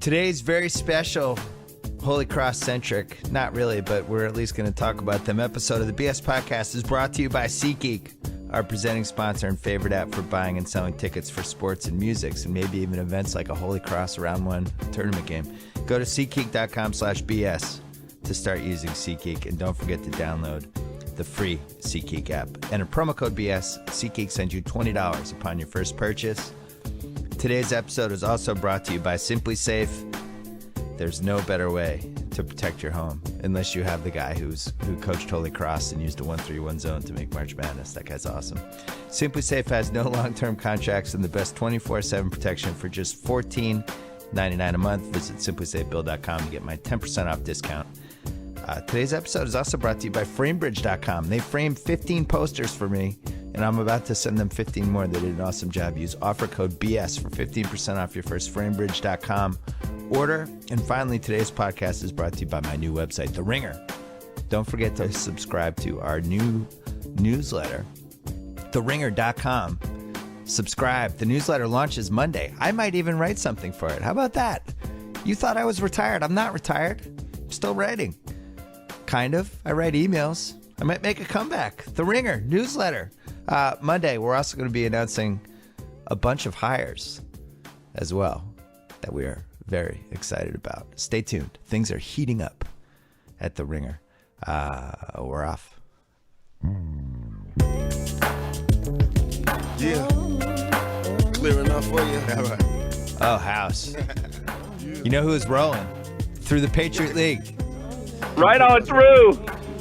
Today's very special, Holy Cross centric, not really, but we're at least going to talk about them. Episode of the BS Podcast is brought to you by SeatGeek, our presenting sponsor and favorite app for buying and selling tickets for sports and musics, and maybe even events like a Holy Cross Round 1 tournament game. Go to SeatGeek.com/BS to start using SeatGeek, and don't forget to download the free SeatGeek app. Enter promo code BS. SeatGeek sends you $20 upon your first purchase. Today's episode is also brought to you by Simply Safe. There's no better way to protect your home unless you have the guy who coached Holy Cross and used a 1-3-1 zone to make March Madness. That guy's awesome. Simply Safe has no long-term contracts and the best 24/7 protection for just $14.99 a month. Visit simplysafebill.com to get my 10% off discount. Today's episode is also brought to you by framebridge.com. They framed 15 posters for me, and I'm about to send them 15 more. They did an awesome job. Use offer code BS for 15% off your first framebridge.com order. And finally, today's podcast is brought to you by my new website, The Ringer. Don't forget to subscribe to our new newsletter, theringer.com. Subscribe. The newsletter launches Monday. I might even write something for it. How about that? You thought I was retired. I'm not retired. I'm still writing. Kind of. I write emails. I might make a comeback. The Ringer newsletter. Monday, we're also going to be announcing a bunch of hires as well that we are very excited about. Stay tuned. Things are heating up at The Ringer. We're off. Yeah. Clear enough for you? Oh, House. You know who's rolling? Through the Patriot League. Right on through.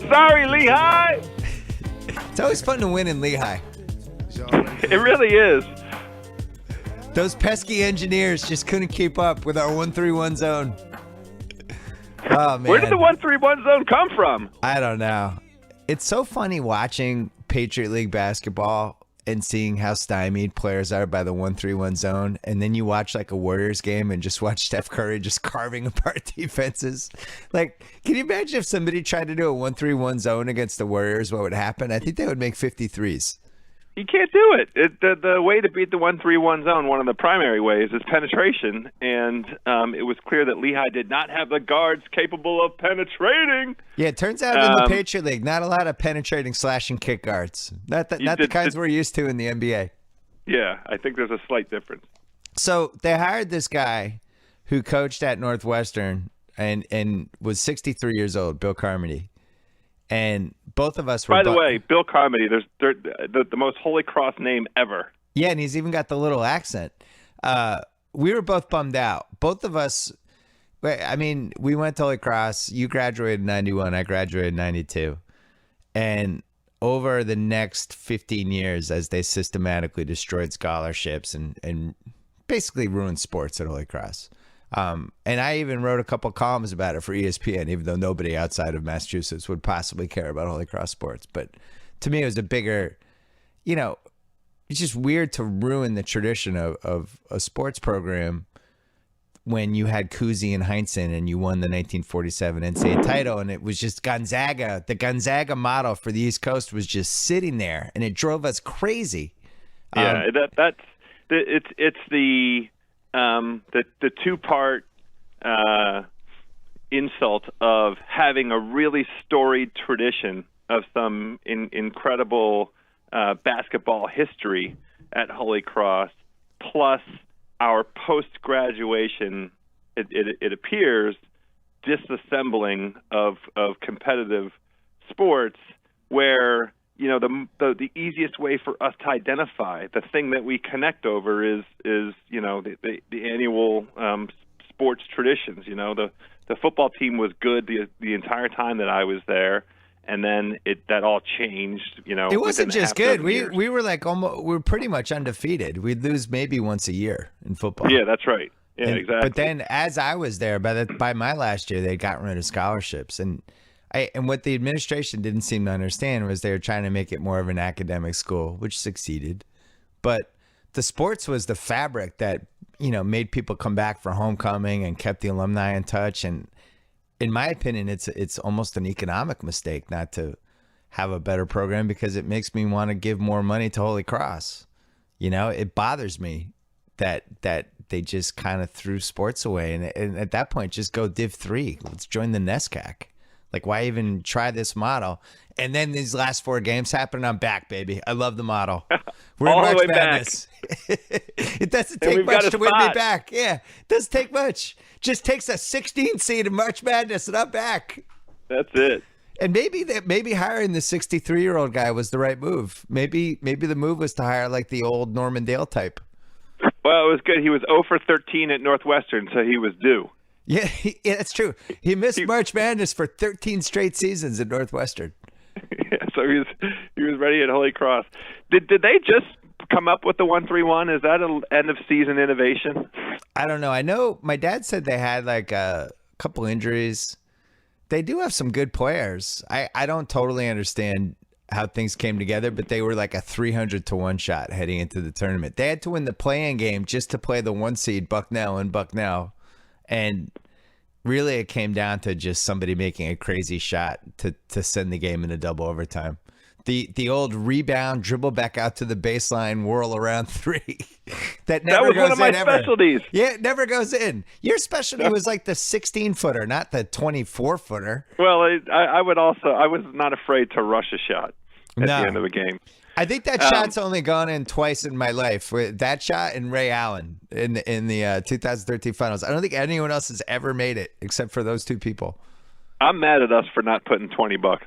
Sorry, Lehigh. It's always fun to win in Lehigh. It really is. Those pesky engineers just couldn't keep up with our 1-3-1 zone. Oh, man. Where did the 1-3-1 zone come from? I don't know. It's so funny watching Patriot League basketball and seeing how stymied players are by the 1-3-1 zone. And then you watch like a Warriors game and just watch Steph Curry just carving apart defenses. Like, can you imagine if somebody tried to do a 1-3-1 zone against the Warriors, what would happen? I think they would make 53s. You can't do it. The way to beat the 1-3-1 zone, one of the primary ways, is penetration. And it was clear that Lehigh did not have the guards capable of penetrating. Yeah, it turns out in the Patriot League, not a lot of penetrating slash and kick guards. Not the kinds we're used to in the NBA. Yeah, I think there's a slight difference. So they hired this guy who coached at Northwestern and was 63 years old, Bill Carmody. And both of us were... By the way, Bill Carmody, the most Holy Cross name ever. Yeah, and he's even got the little accent. We were both bummed out. Both of us... I mean, we went to Holy Cross. You graduated in 91. I graduated in 92. And over the next 15 years, as they systematically destroyed scholarships and basically ruined sports at Holy Cross... and I even wrote a couple columns about it for ESPN, even though nobody outside of Massachusetts would possibly care about Holy Cross sports. But to me, it was a bigger, it's just weird to ruin the tradition of a sports program when you had Cousy and Heinsohn and you won the 1947 NCAA title. And it was just Gonzaga. The Gonzaga model for the East Coast was just sitting there, and it drove us crazy. Yeah, it's the two-part insult of having a really storied tradition of some incredible basketball history at Holy Cross, plus our post-graduation, it appears, disassembling of competitive sports where the easiest way for us to identify the thing that we connect over is the annual sports traditions. The football team was good the entire time that I was there, and then that all changed. It wasn't just good. We were like we were pretty much undefeated. We'd lose maybe once a year in football. Yeah, that's right. Yeah, exactly. But then, as I was there, by my last year, they got rid of scholarships, and what the administration didn't seem to understand was they were trying to make it more of an academic school, which succeeded. But the sports was the fabric that, made people come back for homecoming and kept the alumni in touch. And in my opinion, it's almost an economic mistake not to have a better program, because it makes me want to give more money to Holy Cross. It bothers me that they just kind of threw sports away. And at that point, just go Div 3. Let's join the NESCAC. Like, why even try this model? And then these last 4 games happen, and I'm back, baby. I love the model. We're in March Madness. It doesn't take much to win me back. Yeah, it doesn't take much. Just takes a 16 seed in March Madness, and I'm back. That's it. And maybe hiring the 63-year-old guy was the right move. Maybe the move was to hire like the old Norman Dale type. Well, it was good. He was 0 for 13 at Northwestern, so he was due. Yeah, that's true. He missed March Madness for 13 straight seasons at Northwestern. Yeah, so he was ready at Holy Cross. Did they just come up with the 1-3-1? Is that an end of season innovation? I don't know. I know my dad said they had like a couple injuries. They do have some good players. I don't totally understand how things came together, but they were like a 300-1 shot heading into the tournament. They had to win the play-in game just to play the 1 seed Bucknell and Bucknell. And really it came down to just somebody making a crazy shot to send the game into double overtime. The old rebound, dribble back out to the baseline, whirl around 3. that never goes in. That was one of my specialties. Yeah, it never goes in. Your specialty was like the 16-footer, not the 24-footer. Well, I was not afraid to rush a shot at the end of a game. I think that shot's only gone in twice in my life. That shot and Ray Allen in the 2013 finals. I don't think anyone else has ever made it except for those 2 people. I'm mad at us for not putting $20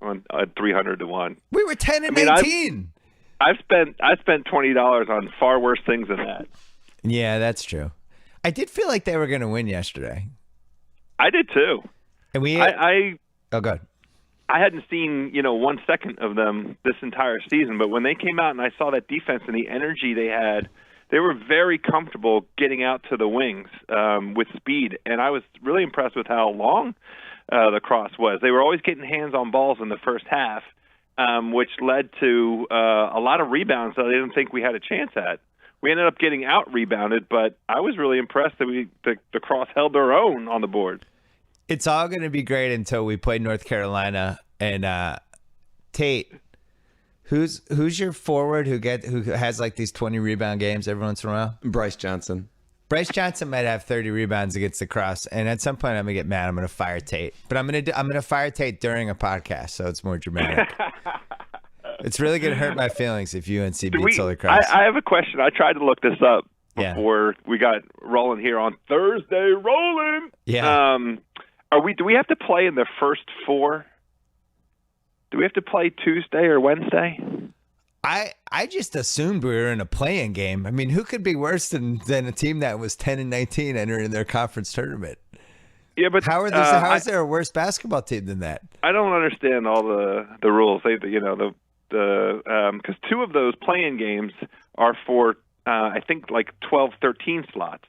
on 300-1. We were 10 and 18. I spent $20 on far worse things than that. Yeah, that's true. I did feel like they were going to win yesterday. I did too. And oh, good. I hadn't seen 1 second of them this entire season, but when they came out and I saw that defense and the energy they had, they were very comfortable getting out to the wings with speed, and I was really impressed with how long the cross was. They were always getting hands on balls in the first half, which led to a lot of rebounds that I didn't think we had a chance at. We ended up getting out-rebounded, but I was really impressed that the cross held their own on the board. It's all going to be great until we play North Carolina. And Tate, who's your forward who has like these 20 rebound games every once in a while? Bryce Johnson. Bryce Johnson might have 30 rebounds against the Cross, and at some point I'm gonna get mad. I'm gonna fire Tate, but I'm gonna fire Tate during a podcast, so it's more dramatic. It's really gonna hurt my feelings if UNC beats Holy Cross. I have a question. I tried to look this up before we got rolling here on Thursday. Rolling. Yeah. Do we have to play in the first 4? Do we have to play Tuesday or Wednesday? I just assumed we were in a play-in game. I mean, who could be worse than a team that was 10 and 19 entering their conference tournament? Yeah, but how is there a worse basketball team than that? I don't understand all the rules. Because 2 of those play-in games are for I think like 12, 13 slots.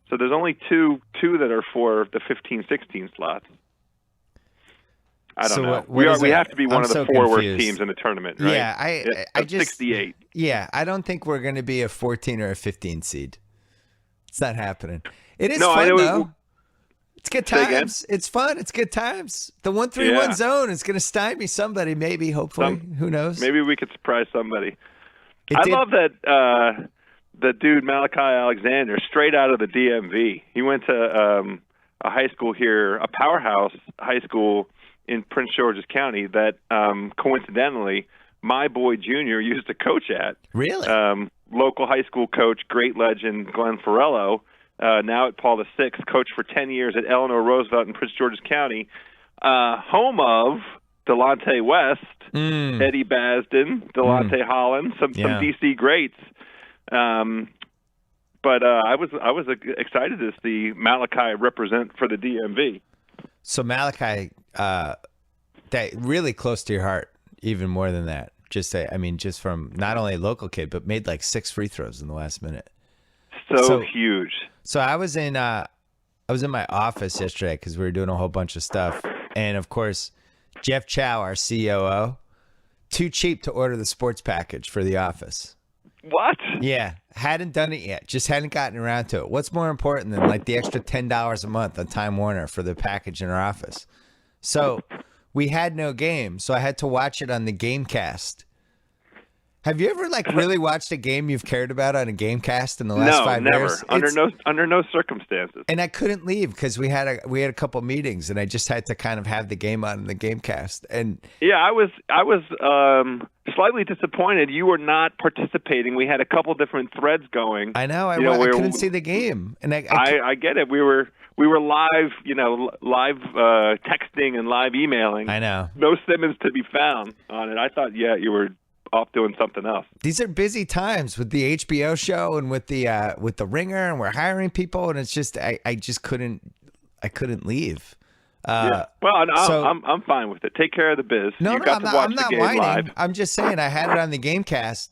So there's only two that are for the 15, 16 slots. I don't know. We have to be one of the 4 worst teams in the tournament, right? Yeah, I just 68. Yeah, I don't think we're going to be a 14 or a 15 seed. It's not happening. It is fun though. It's good times. It's fun. It's good times. The 1-3-1 zone is going to stymie somebody, maybe, hopefully. Who knows? Maybe we could surprise somebody. Love that the dude Malachi Alexander, straight out of the DMV. He went to a high school here, a powerhouse high school in Prince George's County that coincidentally my boy Junior used to coach at. Really? Local high school coach, great legend Glenn Farello, now at Paul VI, coached for 10 years at Eleanor Roosevelt in Prince George's County, home of Delonte West, Eddie Basden, Delonte Holland, some DC greats. But I was excited to see Malachi represent for the DMV. So Malachi, that really close to your heart, even more than that. Just from not only a local kid, but made like 6 free throws in the last minute. So huge. So I was in my office yesterday because we were doing a whole bunch of stuff, and of course, Jeff Chow, our COO, too cheap to order the sports package for the office. What? Yeah, hadn't done it yet. Just hadn't gotten around to it. What's more important than like the extra $10 a month on Time Warner for the package in our office? So we had no game, so I had to watch it on the Gamecast. Have you ever really watched a game you've cared about on a Gamecast in the last 5 years? No, never. Under no circumstances. And I couldn't leave because we had a couple meetings, and I just had to kind of have the game on in the Gamecast. And yeah, I was slightly disappointed you were not participating. We had a couple different threads going. I know. I couldn't see the game, and I get it. We were live, live texting and live emailing. I know. No Simmons to be found on it. I thought, you were off doing something else. These are busy times with the HBO show and with the Ringer, and we're hiring people, and it's just I couldn't leave. Well, I'm fine with it. Take care of the biz. I'm not whining. Live. I'm just saying I had it on the Gamecast,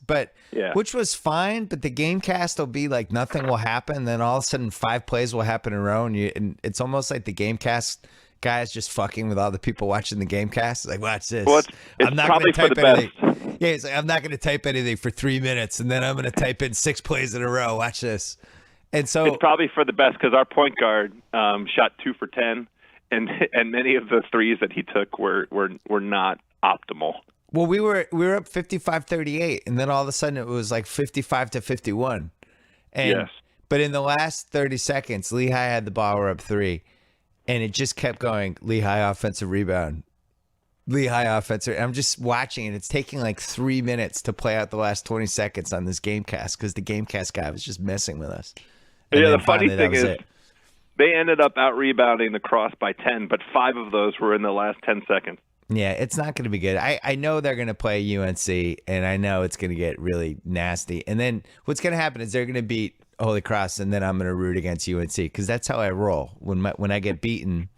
which was fine. But the Gamecast will be like nothing will happen. Then all of a sudden 5 plays will happen in a row, and it's almost like the Gamecast guys just fucking with all the people watching the Gamecast. It's like, watch this. Well, it's I'm not probably going to for type the anything. best. Yeah, he's like, I'm not going to type anything for 3 minutes, and then I'm going to type in 6 plays in a row. Watch this. And so it's probably for the best because our point guard shot 2 for 10, and many of the threes that he took were not optimal. Well, we were up 55-38, and then all of a sudden it was like 55-51. And, yes. But in the last 30 seconds, Lehigh had the ball. We're up 3, and it just kept going. Lehigh offensive rebound. Lehigh offensive. I'm just watching it. It's taking like 3 minutes to play out the last 20 seconds on this Gamecast because the Gamecast guy was just messing with us. And the funny thing is they ended up out-rebounding the Cross by 10, but 5 of those were in the last 10 seconds. Yeah, it's not going to be good. I know they're going to play UNC, and I know it's going to get really nasty. And then what's going to happen is they're going to beat Holy Cross, and then I'm going to root against UNC because that's how I roll. When I get beaten,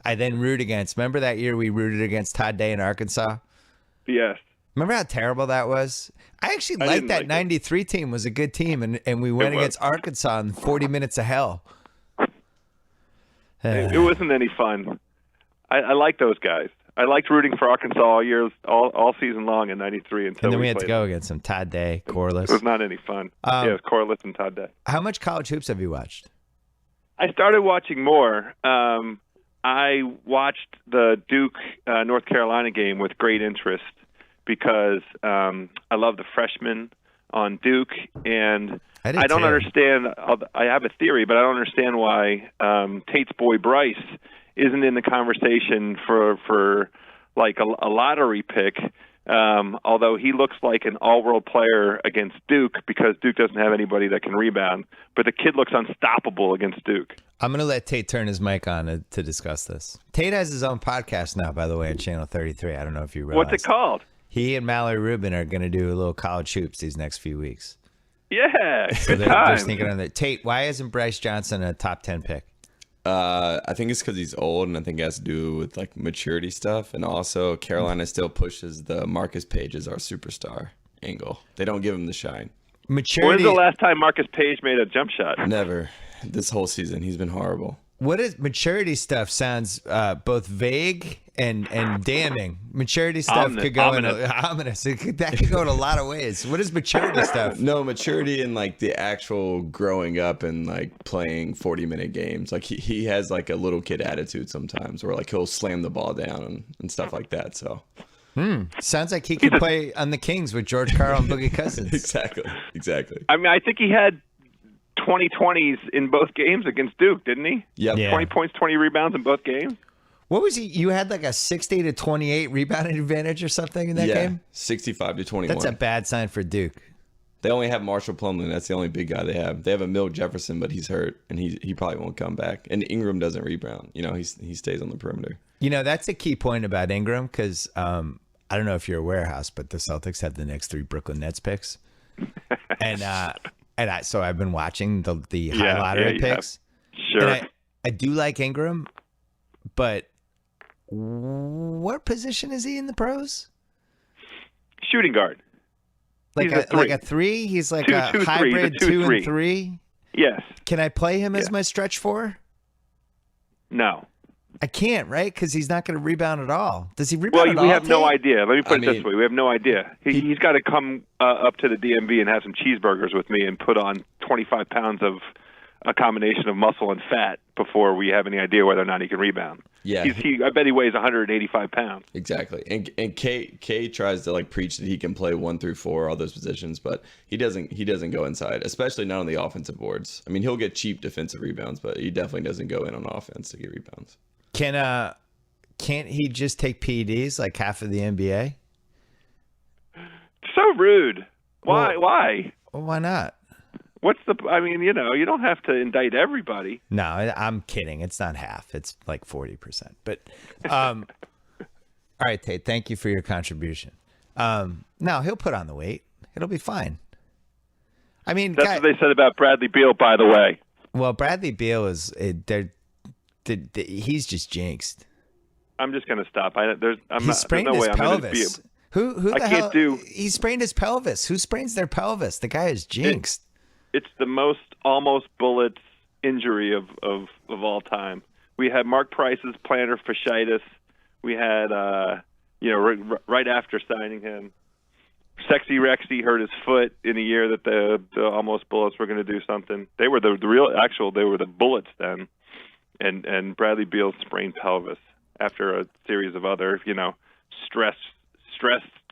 I then root against. Remember that year we rooted against Todd Day in Arkansas? Yes. Remember how terrible that was? I actually liked that 93 team was a good team, and we went against Arkansas in 40 minutes of hell. It wasn't any fun. I like those guys. I liked rooting for Arkansas all season long in '93 until and then we had to go against them. Todd Day, Corliss. It was not any fun. It was Corliss and Todd Day. How much college hoops have you watched? I started watching more. I watched the Duke North Carolina game with great interest because I love the freshmen on Duke, and I don't understand. I have a theory, but I don't understand why Tate's boy Bryce isn't in the conversation for like a lottery pick, although he looks like an all-world player against Duke because Duke doesn't have anybody that can rebound. But the kid looks unstoppable against Duke. I'm going to let Tate turn his mic on to discuss this. Tate has his own podcast now, by the way, on Channel 33. I don't know if you realize. What's it called? He and Mallory Rubin are going to do a little college hoops these next few weeks. Yeah, so they're sneaking on there. Tate, why isn't Bryce Johnson a top 10 pick? I think it's because he's old, and I think it has to do with like maturity stuff. And also, Carolina still pushes the Marcus Page as our superstar angle. They don't give him the shine. Maturity. When's the last time Marcus Page made a jump shot? Never. This whole season, he's been horrible. What is maturity stuff? Sounds both vague and damning. Maturity stuff could go in ominous. That could go in a lot of ways. What is maturity stuff? No, maturity in like the actual growing up and like playing 40-minute games. Like he has like a little kid attitude sometimes, where like he'll slam the ball down and stuff like that. So. Sounds like he could play on the Kings with George Karl and Boogie Cousins. Exactly. I mean, I think he had 20-20s in both games against Duke, didn't he? Yep. Yeah. 20 points, 20 rebounds in both games. What was he? You had like a 60-28 rebounding advantage or something in that game? 65-21. That's a bad sign for Duke. They only have Marshall Plumlee. That's the only big guy they have. They have a Milt Jefferson, but he's hurt, and he probably won't come back. And Ingram doesn't rebound. He stays on the perimeter. That's a key point about Ingram because I don't know if you're aware, House, but the Celtics have the next 3 Brooklyn Nets picks. So I've been watching the high lottery picks. Sure. And I do like Ingram, but what position is he in the pros? Shooting guard. Like a 3? He's like a hybrid 2 and 3? Yes. Can I play him as my stretch 4? No. I can't, right? Because he's not going to rebound at all. Does he rebound at all? Well, we have no idea. Let me put it this way. We have no idea. He's got to come up to the DMV and have some cheeseburgers with me and put on 25 pounds of a combination of muscle and fat before we have any idea whether or not he can rebound. Yeah, I bet he weighs 185 pounds. Exactly. And K tries to like preach that he can play 1 through 4, all those positions, but he doesn't go inside, especially not on the offensive boards. I mean, he'll get cheap defensive rebounds, but he definitely doesn't go in on offense to get rebounds. Can't he just take PEDs like half of the NBA? So rude. Why? Why? Well, why not? I mean, you don't have to indict everybody. No, I'm kidding. It's not half. It's like 40%. But, all right, Tate, thank you for your contribution. No, he'll put on the weight. It'll be fine. I mean, that's what they said about Bradley Beal, by the way. Well, Bradley Beal he's just jinxed. I'm just going to stop. He sprained his pelvis. Who the hell? He sprained his pelvis. Who sprains their pelvis? The guy is jinxed. It's the most almost bullets injury of all time. We had Mark Price's plantar fasciitis. We had, right after signing him, Sexy Rexy hurt his foot in a year that the almost bullets were going to do something. They were they were the bullets then. And Bradley Beal sprained pelvis after a series of other, stress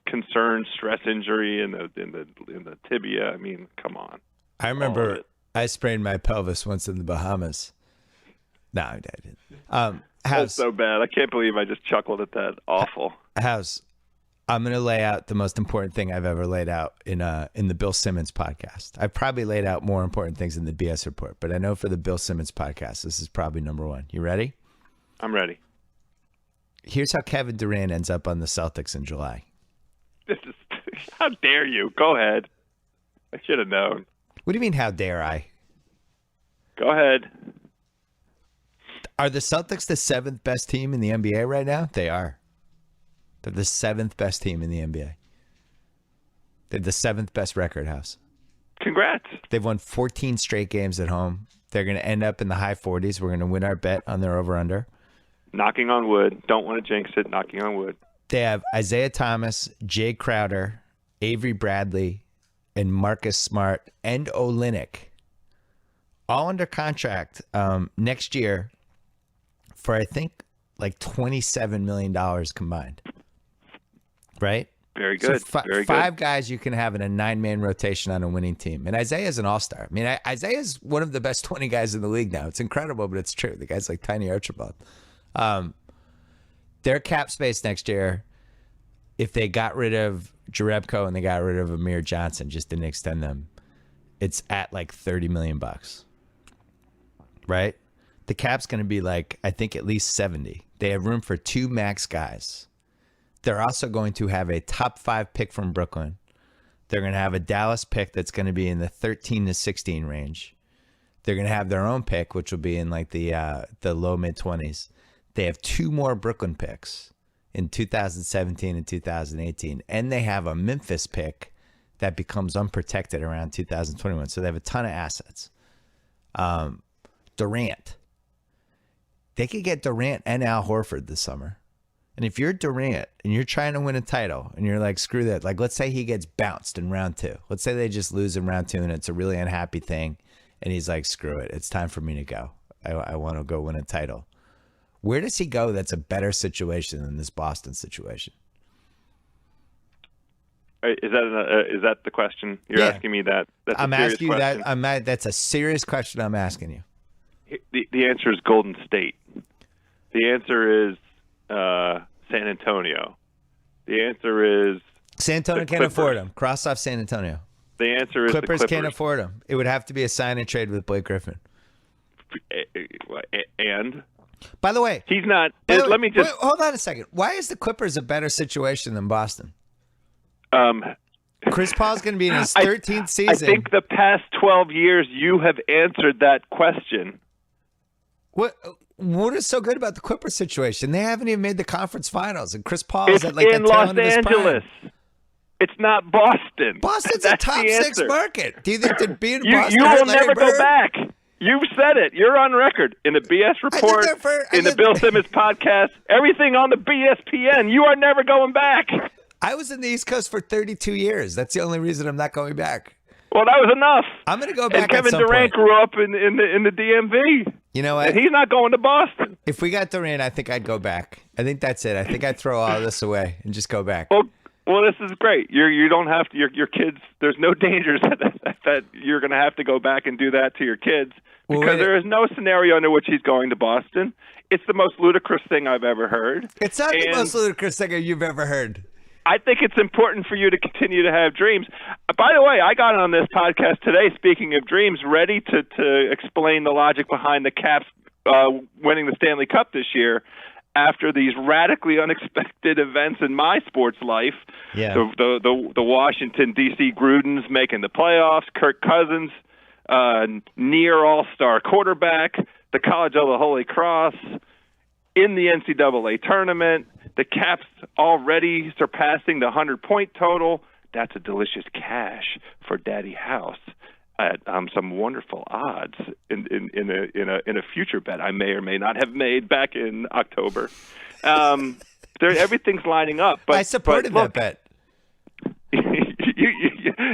concern, stress injury in the tibia. I mean, come on. I remember I sprained my pelvis once in the Bahamas. No, I didn't. That's so bad. I can't believe I just chuckled at that. Awful. House, I'm going to lay out the most important thing I've ever laid out in the Bill Simmons podcast. I've probably laid out more important things in the BS report, but I know for the Bill Simmons podcast, this is probably number one. You ready? I'm ready. Here's how Kevin Durant ends up on the Celtics in July. How dare you? Go ahead. I should have known. What do you mean, how dare I? Go ahead. Are the Celtics the 7th best team in the NBA right now? They are. They're the 7th best team in the NBA. They're the 7th best record, House. Congrats. They've won 14 straight games at home. They're going to end up in the high 40s. We're going to win our bet on their over-under. Knocking on wood. Don't want to jinx it. Knocking on wood. They have Isaiah Thomas, Jay Crowder, Avery Bradley, and Marcus Smart and Olynyk, all under contract next year for, I think, like $27 million combined. Right? Very good. So Very five good. guys you can have in a 9-man rotation on a winning team. And Isaiah's an all-star. I mean, Isaiah's one of the best 20 guys in the league now. It's incredible, but it's true. The guy's like Tiny Archibald. Their cap space next year, if they got rid of Jerebko and they got rid of Amir Johnson, just didn't extend them, it's at like $30 million. Right? The cap's going to be like, I think, at least 70. They have room for 2 max guys. They're also going to have a top 5 pick from Brooklyn. They're going to have a Dallas pick that's going to be in the 13 to 16 range. They're going to have their own pick, which will be in like the low mid-20s. They have 2 more Brooklyn picks in 2017 and 2018. And they have a Memphis pick that becomes unprotected around 2021. So they have a ton of assets. Durant. They could get Durant and Al Horford this summer. And if you're Durant and you're trying to win a title and you're like, screw that. Like, let's say he gets bounced in round 2. Let's say they just lose in round 2 and it's a really unhappy thing. And he's like, screw it. It's time for me to go. I want to go win a title. Where does he go that's a better situation than this Boston situation? Is that the question? You're asking me that? That's I'm a serious asking you question. That's a serious question I'm asking you. The answer is Golden State. The answer is San Antonio. The answer is San Antonio can't afford him. Cross off San Antonio. The answer is Clippers the Clippers can't afford him. It would have to be a sign and trade with Blake Griffin. And by the way, he's not. Let me just hold on a second. Why is the Clippers a better situation than Boston? Chris Paul's going to be in his 13th season. I think the past 12 years you have answered that question. What is so good about the Clippers situation? They haven't even made the conference finals, and Chris Paul is at like in the tail Los end of his Angeles. prime. It's not Boston. Boston's a top 6 market. Do you think that being Boston? You will Larry never Bird? go back. You've said it. You're on record in the BS report, in the Bill Simmons podcast, everything on the BSPN. You are never going back. I was in the East Coast for 32 years. That's the only reason I'm not going back. Well, that was enough. I'm going to go back. And Kevin at some Durant point. grew up in the DMV. You know what? And he's not going to Boston. If we got Durant, I think I'd go back. I think that's it. I think I'd throw all this away and just go back. Well, this is great. You don't have to. Your kids. There's no dangers that you're going to have to go back and do that to your kids because there is no scenario under which he's going to Boston. It's the most ludicrous thing I've ever heard. It's not the most ludicrous thing you've ever heard. I think it's important for you to continue to have dreams. By the way, I got on this podcast today, speaking of dreams, ready to explain the logic behind the Caps winning the Stanley Cup this year after these radically unexpected events in my sports life. Yeah. The Washington, D.C. Grudens making the playoffs, Kirk Cousins, near all-star quarterback, the College of the Holy Cross, in the NCAA tournament, the Caps already surpassing the 100-point total. That's a delicious cash for Daddy House at some wonderful odds in a future bet I may or may not have made back in October. Everything's lining up. But I supported that bet.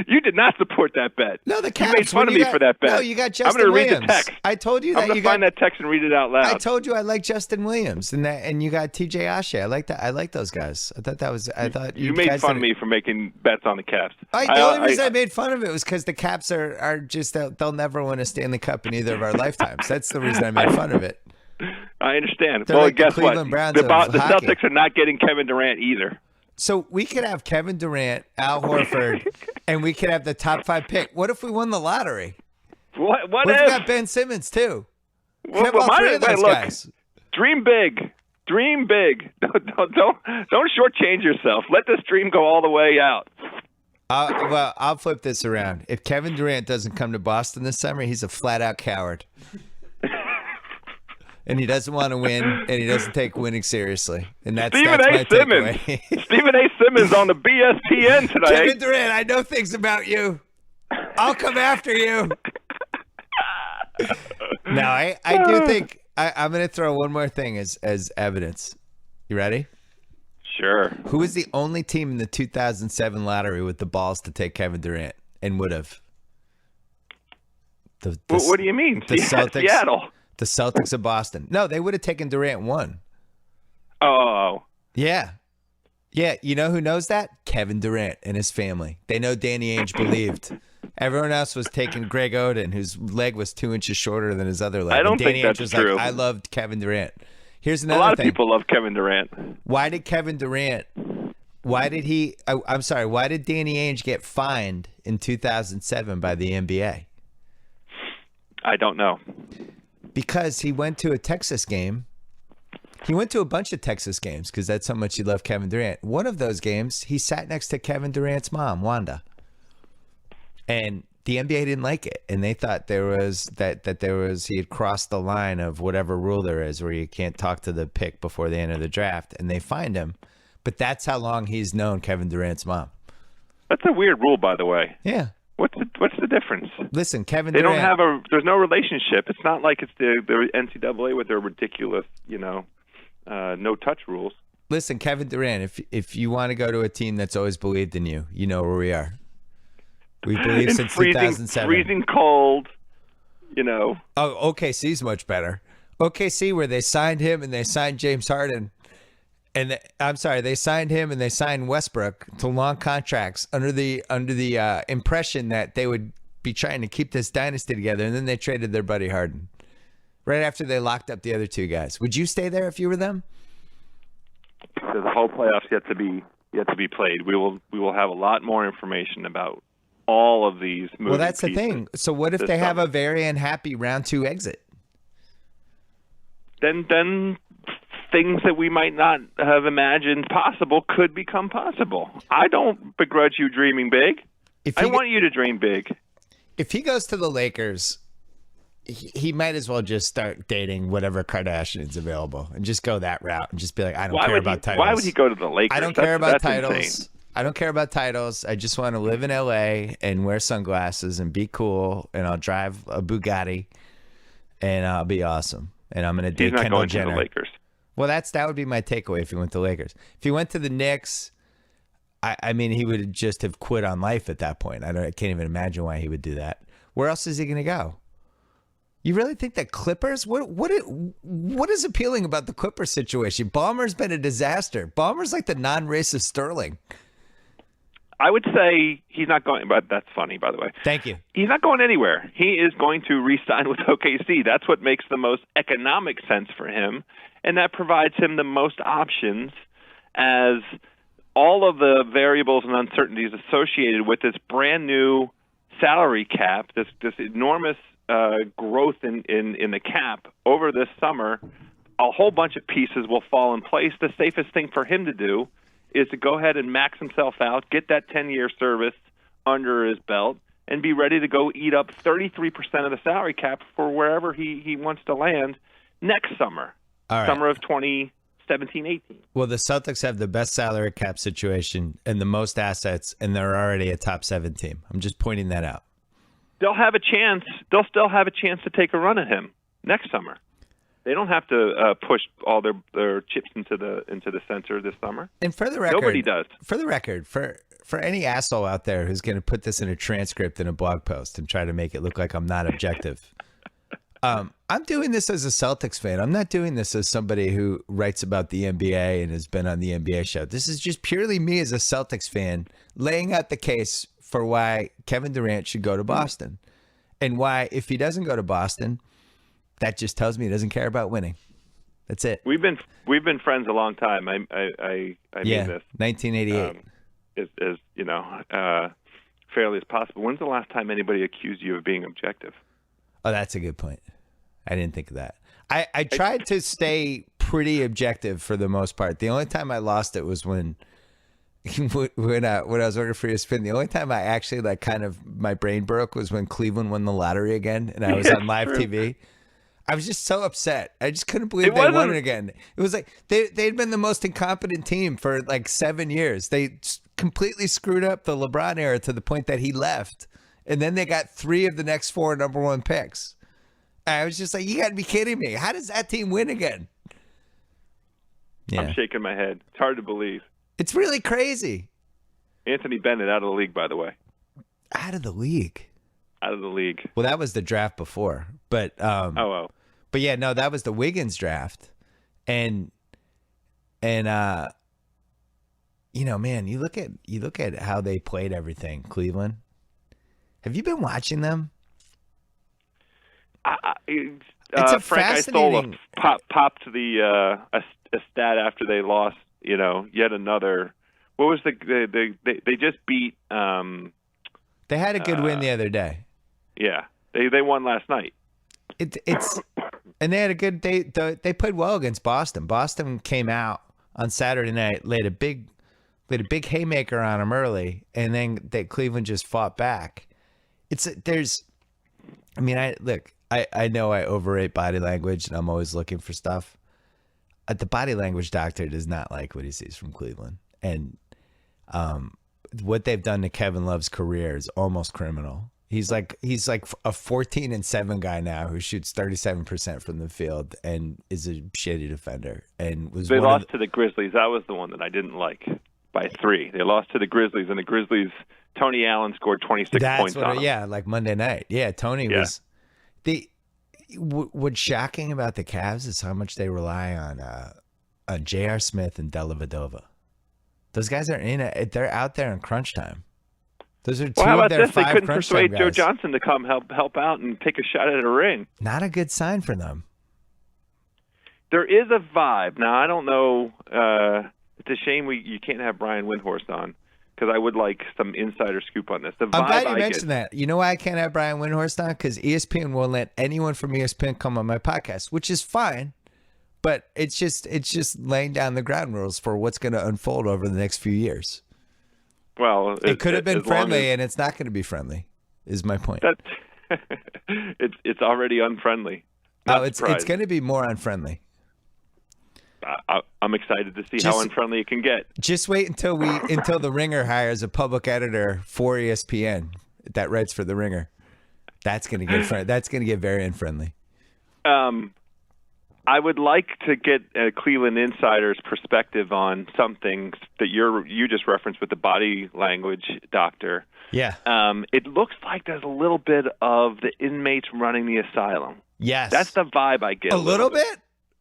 You did not support that bet. No, the Caps. You made fun of me for that bet. No, you got Justin I'm going to Williams. read the text. I told you that. I'm going to find that text and read it out loud. I told you I like Justin Williams and you got TJ Ashe. I like that. I like those guys. I thought you made fun of me for making bets on the Caps. The only reason I made fun of it was because the Caps are just they'll never win a Stanley Cup in either of our lifetimes. That's the reason I made fun of it. I understand. They're well, like guess the what? Cleveland Browns The of hockey. Celtics are not getting Kevin Durant either. So we could have Kevin Durant, Al Horford, and we could have the top 5 pick. What if we won the lottery? What if we got Ben Simmons too? Well, have all 3 of those guys. Dream big. Dream big. Don't shortchange yourself. Let this dream go all the way out. Well, I'll flip this around. If Kevin Durant doesn't come to Boston this summer, he's a flat-out coward. And he doesn't want to win, and he doesn't take winning seriously. And that's my takeaway. Stephen A. Simmons on the BSPN tonight. Kevin Durant, I know things about you. I'll come after you. Now, I do think I'm going to throw one more thing as evidence. You ready? Sure. Who was the only team in the 2007 lottery with the balls to take Kevin Durant and would have? What do you mean? The Celtics. Seattle. The Celtics of Boston. No, they would have taken Durant 1. Oh. Yeah. Yeah, you know who knows that? Kevin Durant and his family. They know Danny Ainge believed. Everyone else was taking Greg Oden, whose leg was 2 inches shorter than his other leg. I don't think that's true. Like, I loved Kevin Durant. Here's another thing. A lot of people love Kevin Durant. Why did Danny Ainge get fined in 2007 by the NBA? I don't know. Because he went to a Texas game. He went to a bunch of Texas games because that's how much he loved Kevin Durant. One of those games, he sat next to Kevin Durant's mom, Wanda. And the NBA didn't like it. And they thought he had crossed the line of whatever rule there is where you can't talk to the pick before they enter the draft. And they fined him. But that's how long he's known Kevin Durant's mom. That's a weird rule, by the way. Yeah. What's the difference? Listen, Kevin Durant. They don't have there's no relationship. It's not like it's the NCAA with their ridiculous, no touch rules. Listen, Kevin Durant, if you want to go to a team that's always believed in you, you know where we are. We believe since 2007. Freezing cold, Oh, OKC's much better. OKC, where they signed him and they signed James Harden. They signed him and they signed Westbrook to long contracts under the impression that they would be trying to keep this dynasty together, and then they traded their buddy Harden right after they locked up the other 2 guys. Would you stay there if you were them? So the whole playoffs yet to be played. We will have a lot more information about all of these moving Well, that's pieces the thing. So what if they have a very unhappy round 2 exit? Then things that we might not have imagined possible could become possible. I don't begrudge you dreaming big. I want you to dream big. If he goes to the Lakers, he might as well just start dating whatever Kardashian's available and just go that route and just be like, I don't care about titles. Why would he go to the Lakers? I don't care about titles. Insane. I don't care about titles. I just want to live in LA and wear sunglasses and be cool, and I'll drive a Bugatti and I'll be awesome. And I'm going to date Kendall Jenner. To the Lakers. Well, that would be my takeaway if he went to Lakers. If he went to the Knicks, I mean, he would just have quit on life at that point. I can't even imagine why he would do that. Where else is he going to go? You really think that Clippers? What is appealing about the Clippers situation? Ballmer's been a disaster. Ballmer's like the non-racist Sterling. I would say he's not going, but that's funny, by the way. Thank you. He's not going anywhere. He is going to re-sign with OKC. That's what makes the most economic sense for him, and that provides him the most options as all of the variables and uncertainties associated with this brand new salary cap, this enormous growth in the cap over this summer. A whole bunch of pieces will fall in place. The safest thing for him to do is to go ahead and max himself out, get that 10-year service under his belt, and be ready to go eat up 33% of the salary cap for wherever he wants to land next summer, summer of 2017-18. Well, the Celtics have the best salary cap situation and the most assets, and they're already a top 7 team. I'm just pointing that out. They'll have a chance. They'll still have a chance to take a run at him next summer. They don't have to push all their chips into the center this summer. And for the record, nobody does. For the record, for any asshole out there who's going to put this in a transcript in a blog post and try to make it look like I'm not objective, I'm doing this as a Celtics fan. I'm not doing this as somebody who writes about the NBA and has been on the NBA show. This is just purely me as a Celtics fan laying out the case for why Kevin Durant should go to Boston, and why if he doesn't go to Boston, that just tells me he doesn't care about winning. That's it. We've been friends a long time. I mean this. 1988. As you know, fairly as possible. When's the last time anybody accused you of being objective? Oh, that's a good point. I didn't think of that. I tried to stay pretty objective for the most part. The only time I lost it was when I was working for ESPN. The only time I actually my brain broke was when Cleveland won the lottery again, and I was on live TV. I was just so upset. I just couldn't believe they won it again. It was like they'd been the most incompetent team for like 7 years. They completely screwed up the LeBron era to the point that he left. And then they got 3 of the next 4 number 1 picks. I was just like, you got to be kidding me. How does that team win again? Yeah. I'm shaking my head. It's hard to believe. It's really crazy. Anthony Bennett out of the league, by the way. Out of the league? Out of the league. Well, that was the draft before. But But yeah, no, that was the Wiggins draft. And you know, man, you look at how they played everything, Cleveland. Have you been watching them? It's a Frank fascinating. Isola popped the a stat after they lost. You know, yet another. What was they just beat? They had a good win the other day. Yeah, they won last night. It's and they had a good. They played well against Boston. Boston came out on Saturday night, laid a big haymaker on them early, and then Cleveland just fought back. I know I overrate body language, and I'm always looking for stuff. The body language doctor does not like what he sees from Cleveland, and what they've done to Kevin Love's career is almost criminal. He's like a 14-7 guy now who shoots 37% from the field and is a shitty defender. And they lost to the Grizzlies. That was the one that I didn't like by 3. They lost to the Grizzlies, and the Grizzlies. Tony Allen scored 26 points on them. Yeah, like Monday night. Yeah, Tony was. What's shocking about the Cavs is how much they rely on J.R. Smith and Dellavedova. Those guys are they're out there in crunch time. Those are 2 how of about their this? 5 They couldn't crunch persuade time Joe guys. Johnson to come help out and take a shot at a ring. Not a good sign for them. There is a vibe. Now, I don't know. It's a shame you can't have Brian Windhorst on, because I would like some insider scoop on this. The vibe I'm glad you mentioned that. You know why I can't have Brian Windhorst on? Because ESPN won't let anyone from ESPN come on my podcast, which is fine. But it's just laying down the ground rules for what's going to unfold over the next few years. Well, it could have been friendly, and it's not going to be friendly. Is my point? It's already unfriendly. It's going to be more unfriendly. I'm excited to see how unfriendly it can get. Just wait until the Ringer hires a public editor for ESPN that writes for the Ringer. That's going to get very unfriendly. I would like to get a Cleveland insider's perspective on something that you just referenced with the body language, Doctor. Yeah. It looks like there's a little bit of the inmates running the asylum. Yes. That's the vibe I get. A little bit?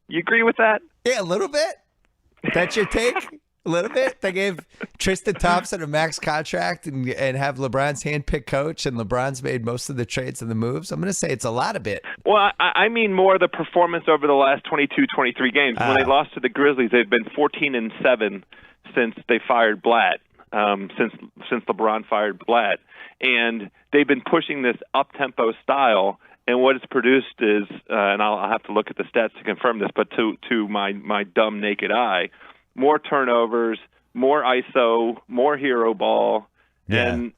You agree with that? Yeah, a little bit. That's your take? A little bit? They gave Tristan Thompson a max contract and have LeBron's handpicked coach, and LeBron's made most of the trades and the moves. I'm going to say it's a lot of it. Well, I mean more the performance over the last 22, 23 games. When they lost to the Grizzlies, they've been 14-7 since they fired Blatt, since LeBron fired Blatt. And they've been pushing this up-tempo style, and what it's produced is, and I'll have to look at the stats to confirm this, but to my dumb naked eye, more turnovers, more ISO, more hero ball, and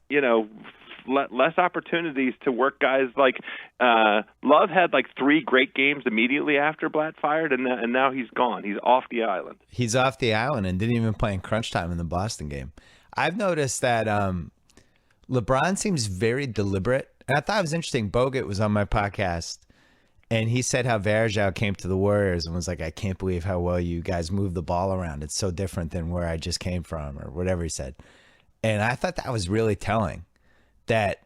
less opportunities to work guys like Love had like 3 great games immediately after Blatt fired, and now he's gone. He's off the island. He's off the island and didn't even play in crunch time in the Boston game. I've noticed that LeBron seems very deliberate, and I thought it was interesting. Bogut was on my podcast, and he said how Varejao came to the Warriors and was like, I can't believe how well you guys move the ball around. It's so different than where I just came from, or whatever he said. And I thought that was really telling, that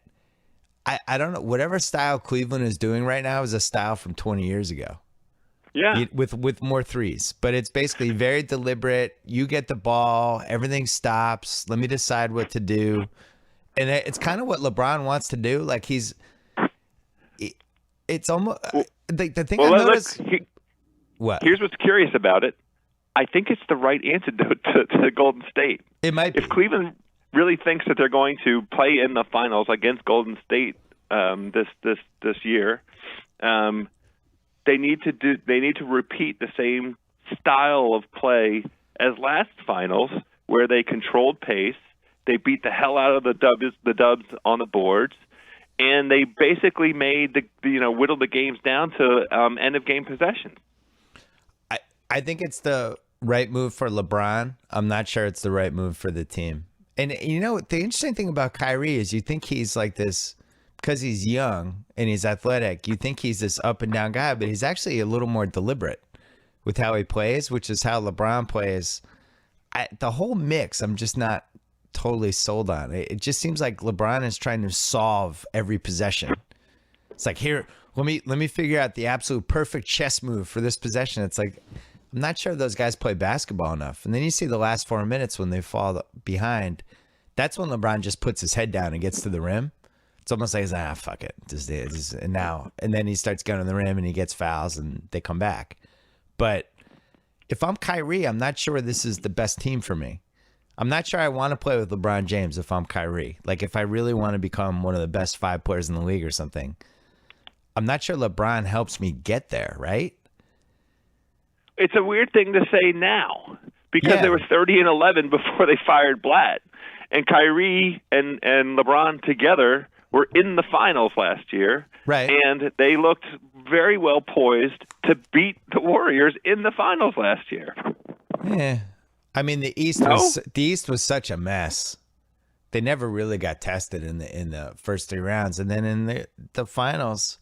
I don't know, whatever style Cleveland is doing right now is a style from 20 years ago. Yeah. With more threes. But it's basically very deliberate. You get the ball, everything stops. Let me decide what to do. And it's kind of what LeBron wants to do. Like it's almost the thing I noticed. What? Here's what's curious about it. I think it's the right antidote to Golden State. It might be. If Cleveland really thinks that they're going to play in the finals against Golden State this year, they need to repeat the same style of play as last finals, where they controlled pace, they beat the hell out of the Dubs on the boards, and they basically made whittled the games down to end of game possessions. I think it's the right move for LeBron. I'm not sure it's the right move for the team. And the interesting thing about Kyrie is you think he's like this because he's young and he's athletic. You think he's this up and down guy, but he's actually a little more deliberate with how he plays, which is how LeBron plays. The whole mix, I'm just not totally sold on. It just seems like LeBron is trying to solve every possession. It's like, here, let me figure out the absolute perfect chess move for this possession. It's like, I'm not sure those guys play basketball enough. And then you see the last 4 minutes when they fall behind. That's when LeBron just puts his head down and gets to the rim. It's almost like, fuck it. And then he starts going to the rim and he gets fouls and they come back. But if I'm Kyrie, I'm not sure this is the best team for me. I'm not sure I want to play with LeBron James if I'm Kyrie. Like, if I really want to become one of the best 5 players in the league or something, I'm not sure LeBron helps me get there, right? It's a weird thing to say now because they were 30-11 before they fired Blatt, and Kyrie and LeBron together were in the finals last year, right? And they looked very well poised to beat the Warriors in the finals last year. Yeah, I mean the East was such a mess. They never really got tested in the first 3 rounds, and then in the finals.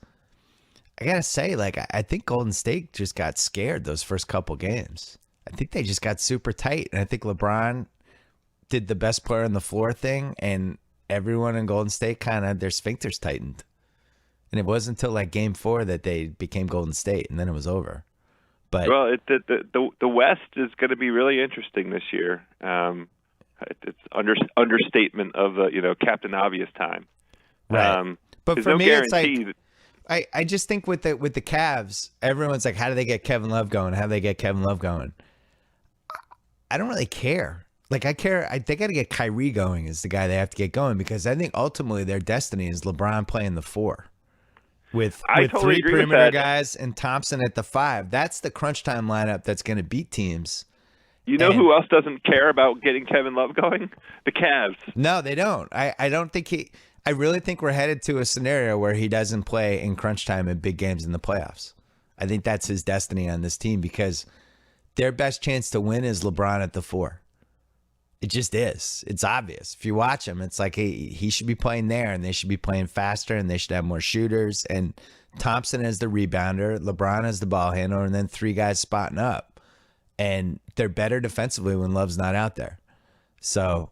I gotta say, I think Golden State just got scared those first couple games. I think they just got super tight, and I think LeBron did the best player on the floor thing, and everyone in Golden State kind of their sphincters tightened. And it wasn't until Game 4 that they became Golden State, and then it was over. But the West is going to be really interesting this year. It's understatement of Captain Obvious time. Right. But for me, it's like. I just think with the Cavs, everyone's like, how do they get Kevin Love going? How do they get Kevin Love going? I don't really care. They got to get Kyrie going is the guy they have to get going, because I think ultimately their destiny is LeBron playing the 4 with totally 3 perimeter guys and Thompson at the 5. That's the crunch time lineup that's going to beat teams. You know who else doesn't care about getting Kevin Love going? The Cavs. No, they don't. I don't think I really think we're headed to a scenario where he doesn't play in crunch time in big games in the playoffs. I think that's his destiny on this team, because their best chance to win is LeBron at the 4. It just is. It's obvious. If you watch him, it's like he should be playing there, and they should be playing faster, and they should have more shooters. And Thompson as the rebounder, LeBron as the ball handler, and then 3 guys spotting up. And they're better defensively when Love's not out there. So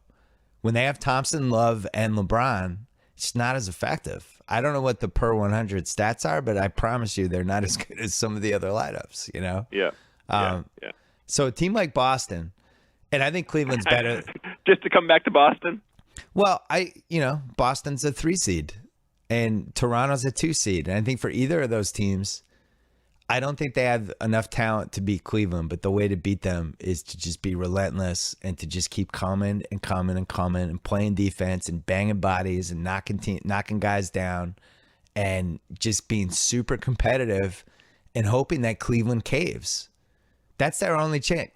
when they have Thompson, Love, and LeBron, it's not as effective. I don't know what the per 100 stats are, but I promise you they're not as good as some of the other lineups, you know? Yeah. So a team like Boston, and I think Cleveland's better. Just to come back to Boston? Well, Boston's a 3 seed and Toronto's a 2 seed. And I think for either of those teams, I don't think they have enough talent to beat Cleveland, but the way to beat them is to just be relentless and to just keep coming and playing defense and banging bodies and knocking guys down and just being super competitive and hoping that Cleveland caves. That's their only chance.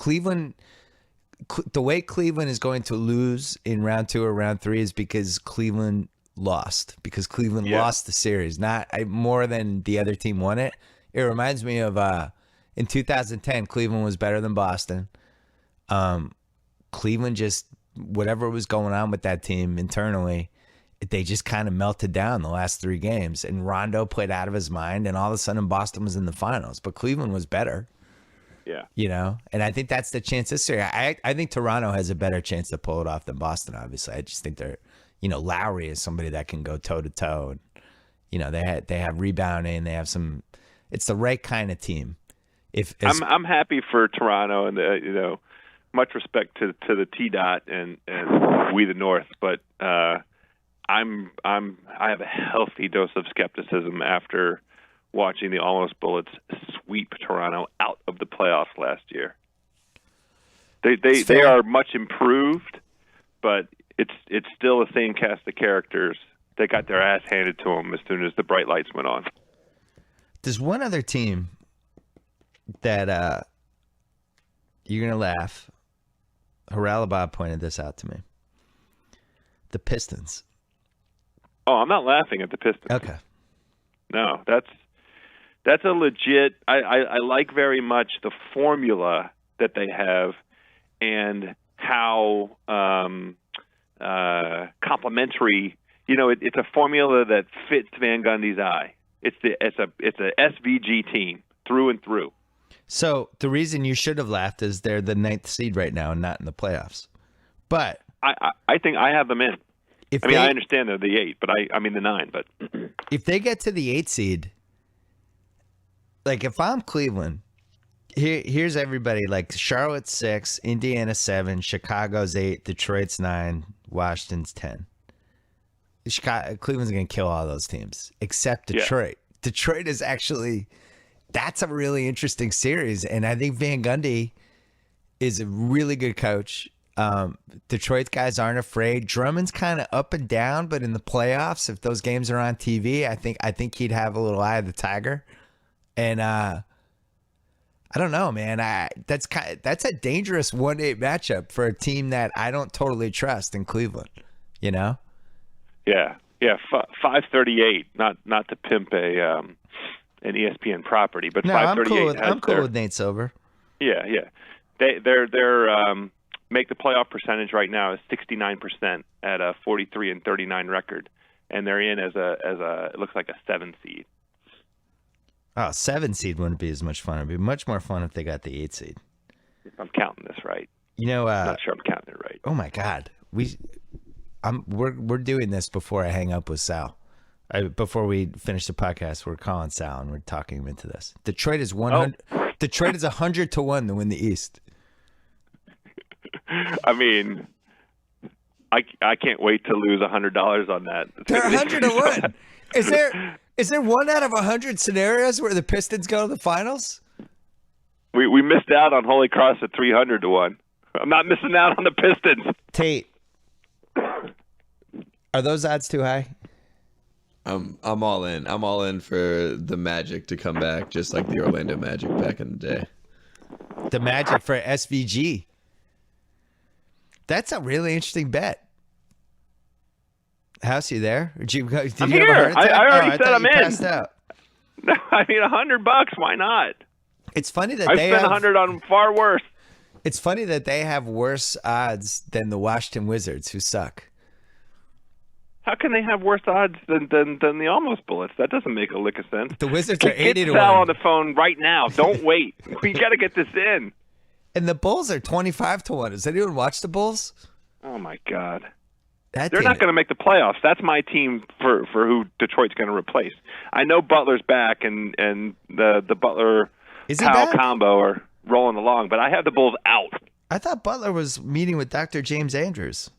The way Cleveland is going to lose in round 2 or round 3 is because Cleveland lost. Because Cleveland lost the series, not more than the other team won it. It reminds me of in 2010, Cleveland was better than Boston. Cleveland just, whatever was going on with that team internally, they just kind of melted down the last 3 games. And Rondo played out of his mind, and all of a sudden Boston was in the finals. But Cleveland was better. Yeah. You know, and I think that's the chance this year. I think Toronto has a better chance to pull it off than Boston, obviously. I just think they're, Lowry is somebody that can go toe to toe. And, they have rebounding. They have some, it's the right kind of team. I'm happy for Toronto and, much respect to the T-Dot and we the North, but I have a healthy dose of skepticism after watching the Almost Bullets sweep Toronto out of the playoffs last year. They are much improved, but it's still the same cast of characters. They got their ass handed to them as soon as the bright lights went on. There's one other team that you're gonna laugh. Haralabob pointed this out to me. The Pistons. Oh, I'm not laughing at the Pistons. Okay. No, that's a legit. I like very much the formula that they have and how complementary. It's a formula that fits Van Gundy's eye. It's a SVG team through and through. So the reason you should have laughed is they're the 9th seed right now and not in the playoffs. But I think I have them in. I understand they're the 8, but I mean the 9. But if they get to the 8 seed. Like, if I'm Cleveland, here's everybody. Like, Charlotte's 6, Indiana 7, Chicago's 8, Detroit's 9, Washington's 10. Cleveland's going to kill all those teams, except Detroit. Yeah. Detroit is actually, that's a really interesting series, and I think Van Gundy is a really good coach. Detroit guys aren't afraid. Drummond's kind of up and down, but in the playoffs, if those games are on TV, I think he'd have a little eye of the tiger. And I don't know, man. That's a dangerous 1-8 matchup for a team that I don't totally trust in Cleveland. Yeah. 538. Not to pimp an ESPN property, but no, 538. I'm cool with Nate Silver. Yeah. Their make the playoff percentage right now is 69% at a 43-39 record, and they're in as a it looks like a 7 seed. Oh, 7 seed wouldn't be as much fun. It'd be much more fun if they got the 8 seed. If I'm counting this right. I'm not sure I'm counting it right. Oh my God, we're doing this before I hang up with Sal. Before we finish the podcast, we're calling Sal and we're talking him into this. Detroit is 100. Oh. Detroit is 100 to 1 to win the East. I mean, I can't wait to lose $100 on that. They're 100 to 1. Is there 1 out of 100 scenarios where the Pistons go to the finals? We missed out on Holy Cross at 300 to 1. I'm not missing out on the Pistons. Tate, are those odds too high? I'm all in. I'm all in for the Magic to come back, just like the Orlando Magic back in the day. The Magic for SVG. That's a really interesting bet. House, you there? Did you I'm here. I already said I'm in. Passed out. I mean, $100. Why not? It's funny that I spent $100 on far worse. It's funny that they have worse odds than the Washington Wizards, who suck. How can they have worse odds than the almost bullets? That doesn't make a lick of sense. The Wizards are 80 to 1. Get Sal on the phone right now. Don't wait. We got to get this in. And the Bulls are 25 to 1. Does anyone watch the Bulls? Oh my God. That They're not going to make the playoffs. That's my team for who Detroit's going to replace. I know Butler's back and the Butler Powell combo are rolling along, but I have the Bulls out. I thought Butler was meeting with Dr. James Andrews.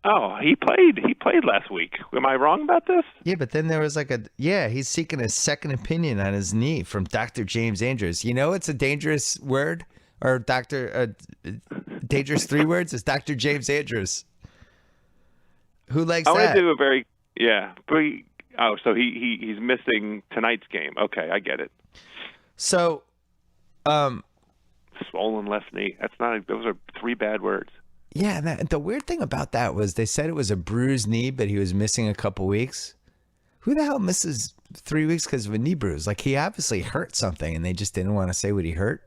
Oh, he played last week. Am I wrong about this? Yeah, but then there was he's seeking a second opinion on his knee from Dr. James Andrews. You know, it's a dangerous word, or dangerous 3 words. It's Dr. James Andrews. Who likes that? I want to do a very so he's missing tonight's game. Okay, I get it. So, swollen left knee. Those are 3 bad words. Yeah, and the weird thing about that was they said it was a bruised knee, but he was missing a couple weeks. Who the hell misses 3 weeks because of a knee bruise? Like, he obviously hurt something, and they just didn't want to say what he hurt.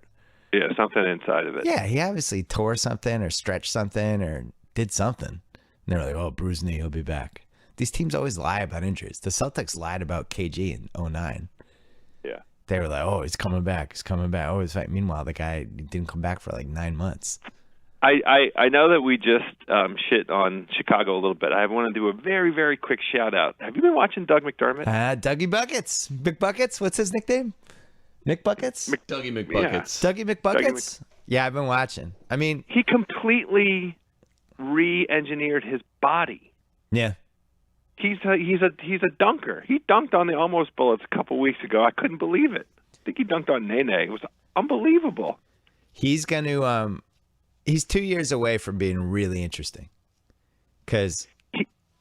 Yeah, something inside of it. Yeah, he obviously tore something or stretched something or did something. And they're like, oh, bruised knee, he'll be back. These teams always lie about injuries. The Celtics lied about KG in 2009. Yeah. They were like, oh, he's coming back. He's coming back. Oh, he's fine. Meanwhile, the guy didn't come back for like 9 months. I know that we just shit on Chicago a little bit. I want to do a very, very quick shout out. Have you been watching Doug McDermott? Dougie Buckets. McBuckets? What's his nickname? Nick Buckets? Dougie McBuckets. Yeah. Dougie McBuckets? Yeah, I've been watching. I mean, he completely re-engineered his body. Yeah. He's a dunker. He dunked on the almost bullets a couple weeks ago. I couldn't believe it. I think he dunked on Nene. It was unbelievable. He's going to he's 2 years away from being really interesting. Cuz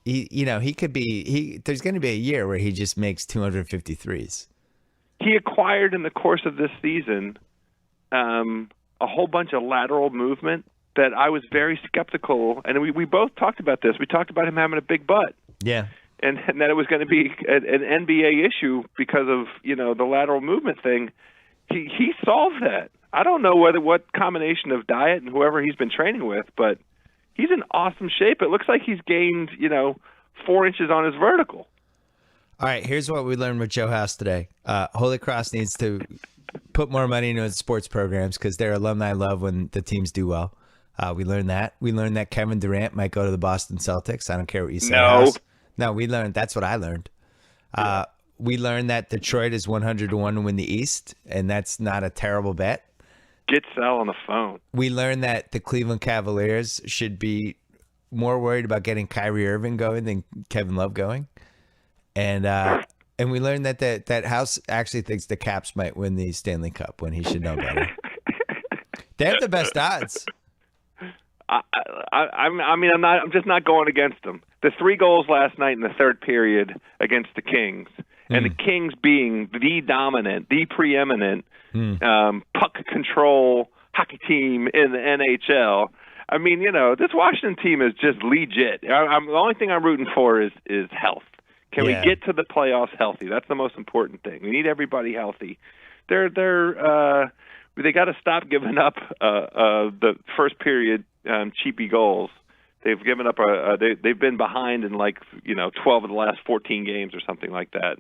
he could be there's going to be a year where he just makes 253s. He acquired in the course of this season a whole bunch of lateral movement that I was very skeptical, and we both talked about this. We talked about him having a big butt. Yeah. And that it was going to be an NBA issue because of, the lateral movement thing. He solved that. I don't know what combination of diet and whoever he's been training with, but he's in awesome shape. It looks like he's gained, 4 inches on his vertical. All right, here's what we learned with Joe House today. Holy Cross needs to put more money into its sports programs because their alumni love when the teams do well. We learned that. We learned that Kevin Durant might go to the Boston Celtics. I don't care what you say. No, we learned. That's what I learned. We learned that Detroit is 100 to 1 to win the East, and that's not a terrible bet. Get Sal on the phone. We learned that the Cleveland Cavaliers should be more worried about getting Kyrie Irving going than Kevin Love going. And we learned that House actually thinks the Caps might win the Stanley Cup when he should know better. They have the best odds. I'm just not going against them. The 3 goals last night in the third period against the Kings, and the Kings being the dominant, the preeminent puck control hockey team in the NHL. I mean, this Washington team is just legit. The only thing I'm rooting for is health. Can we get to the playoffs healthy? That's the most important thing. We need everybody healthy. They got to stop giving up the first period cheapy goals. They've given up they've been behind in 12 of the last 14 games or something like that.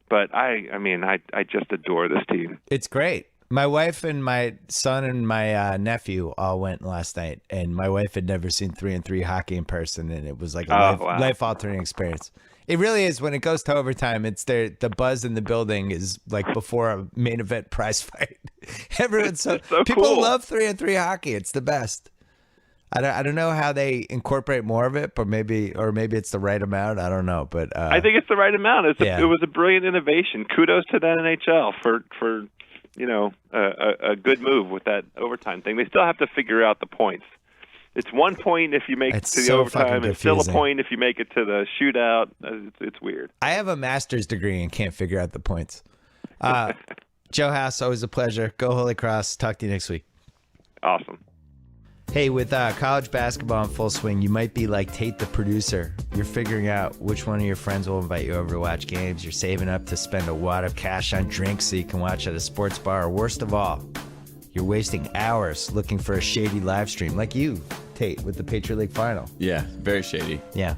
But I just adore this team. It's great. My wife and my son and my nephew all went last night, and my wife had never seen 3-on-3 hockey in person, and it was like a life-altering experience. It really is. When it goes to overtime, it's the buzz in the building is like before a main event prize fight. Everyone's so people cool. love 3-on-3 hockey. It's the best. I don't know how they incorporate more of it, but maybe it's the right amount. I don't know, but I think it's the right amount. It was a brilliant innovation. Kudos to the NHL for a good move with that overtime thing. They still have to figure out the points. It's 1 point if you make it to the overtime, and still a point if you make it to the shootout. It's weird. I have a master's degree and can't figure out the points. Joe House, always a pleasure. Go Holy Cross. Talk to you next week. Awesome. Hey, with college basketball in full swing, you might be like Tate the producer. You're figuring out which one of your friends will invite you over to watch games. You're saving up to spend a wad of cash on drinks so you can watch at a sports bar. Or worst of all, You're wasting hours looking for a shady live stream like you, Tate, with the Patriot League final. Yeah, very shady. Yeah.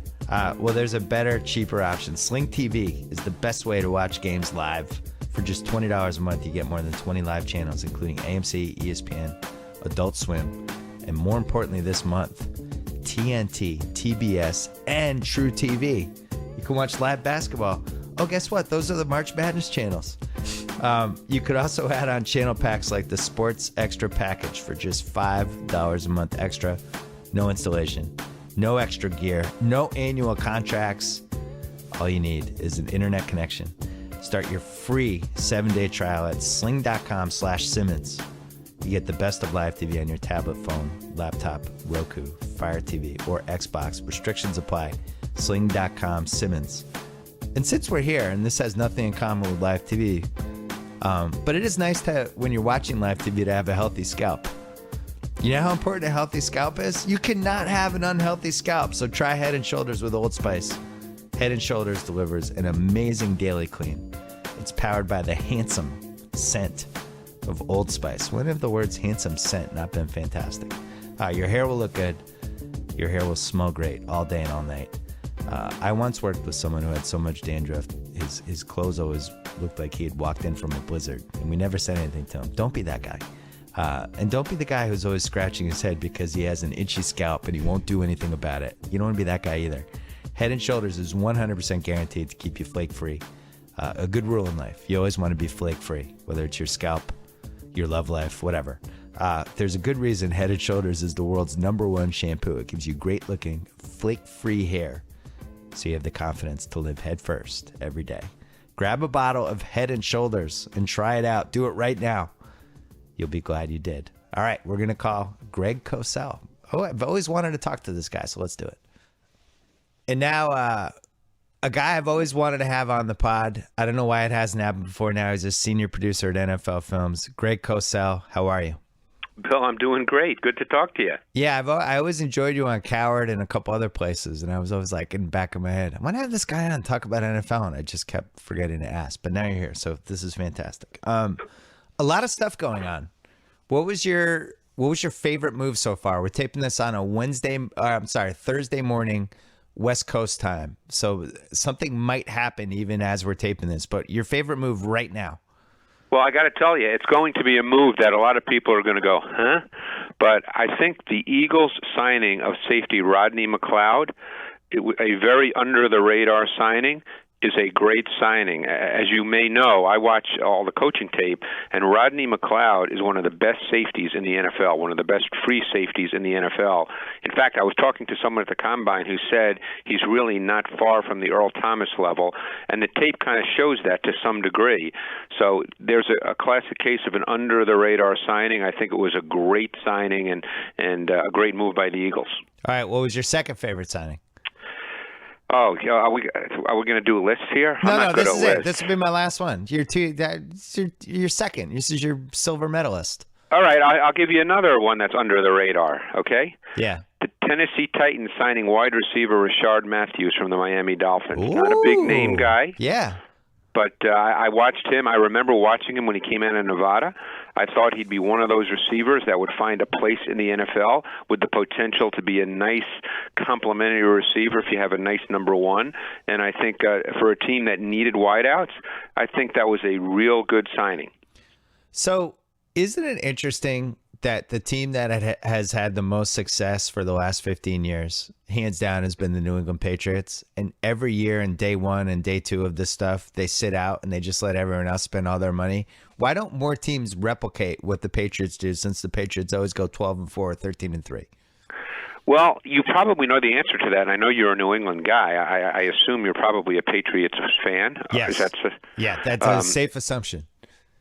Well, there's a better, cheaper option. Sling TV is the best way to watch games live. For just $20 a month, you get more than 20 live channels, including AMC, ESPN, Adult Swim, and more importantly this month, TNT, TBS, and True TV. You can watch live basketball. Oh, guess what? Those are the March Madness channels. You could also add on channel packs like the Sports Extra package for just $5 a month extra. No installation, no extra gear, no annual contracts. All you need is an internet connection. Start your free 7-day trial at sling.com/Simmons. You get the best of live TV on your tablet, phone, laptop, Roku, Fire TV, or Xbox. Restrictions apply. Sling.com/Simmons. And since we're here, and this has nothing in common with live TV, but it is nice to, when you're watching live TV, to have a healthy scalp. You know how important a healthy scalp is? You cannot have an unhealthy scalp, so try Head & Shoulders with Old Spice. Head & Shoulders delivers an amazing daily clean. It's powered by the handsome scent of Old Spice. When have the words handsome scent not been fantastic? Your hair will look good. Your hair will smell great all day and all night. I once worked with someone who had so much dandruff, his clothes always looked like he had walked in from a blizzard, and we never said anything to him. Don't be that guy. And don't be the guy who's always scratching his head because he has an itchy scalp and he won't do anything about it. You don't want to be that guy either. Head & Shoulders is 100% guaranteed to keep you flake-free. A good rule in life. You always want to be flake-free, whether it's your scalp, your love life, whatever. There's a good reason Head & Shoulders is the world's #1 shampoo. It gives you great-looking, flake-free hair, so you have the confidence to live head first every day. Grab a bottle of Head & Shoulders and try it out. Do it right now. You'll be glad you did. All right, we're going to call Greg Cosell. Oh, I've always wanted to talk to this guy, so let's do it. And now, a guy I've always wanted to have on the pod. I don't know why it hasn't happened before now. He's a senior producer at NFL Films. Greg Cosell, how are you? Bill, I'm doing great. Good to talk to you. Yeah, I always enjoyed you on Coward and a couple other places, and I was always like in the back of my head, I want to have this guy on and talk about NFL, and I just kept forgetting to ask. But now you're here, so this is fantastic. A lot of stuff going on. What was your favorite move so far? We're taping this on a Thursday morning, West Coast time. So something might happen even as we're taping this. But your favorite move right now? Well, I got to tell you, it's going to be a move that a lot of people are going to go, huh? But I think the Eagles signing of safety Rodney McLeod, a very under-the-radar signing, is a great signing. As you may know, I watch all the coaching tape, and Rodney McLeod is one of the best safeties in the NFL, one of the best free safeties in the NFL. In fact, I was talking to someone at the Combine who said he's really not far from the Earl Thomas level, and the tape kind of shows that to some degree. So there's a classic case of an under-the-radar signing. I think it was a great signing and a great move by the Eagles. All right, what was your second favorite signing? Oh, are we going to do a list here? No, this is it. This will be my last one. You're second. This is your silver medalist. All right, I'll give you another one that's under the radar, okay? Yeah. The Tennessee Titans signing wide receiver Rashard Matthews from the Miami Dolphins. Ooh. Not a big name guy. Yeah. But I watched him. I remember watching him when he came out of Nevada. I thought he'd be one of those receivers that would find a place in the NFL with the potential to be a nice complementary receiver if you have a nice #1. And I think for a team that needed wideouts, I think that was a real good signing. So isn't it interesting that the team that has had the most success for the last 15 years, hands down, has been the New England Patriots? And every year in day one and day two of this stuff, they sit out and they just let everyone else spend all their money. Why don't more teams replicate what the Patriots do, since the Patriots always go 12-4, 13-3? Well, you probably know the answer to that. I know you're a New England guy. I assume you're probably a Patriots fan. Yes. That's a safe assumption.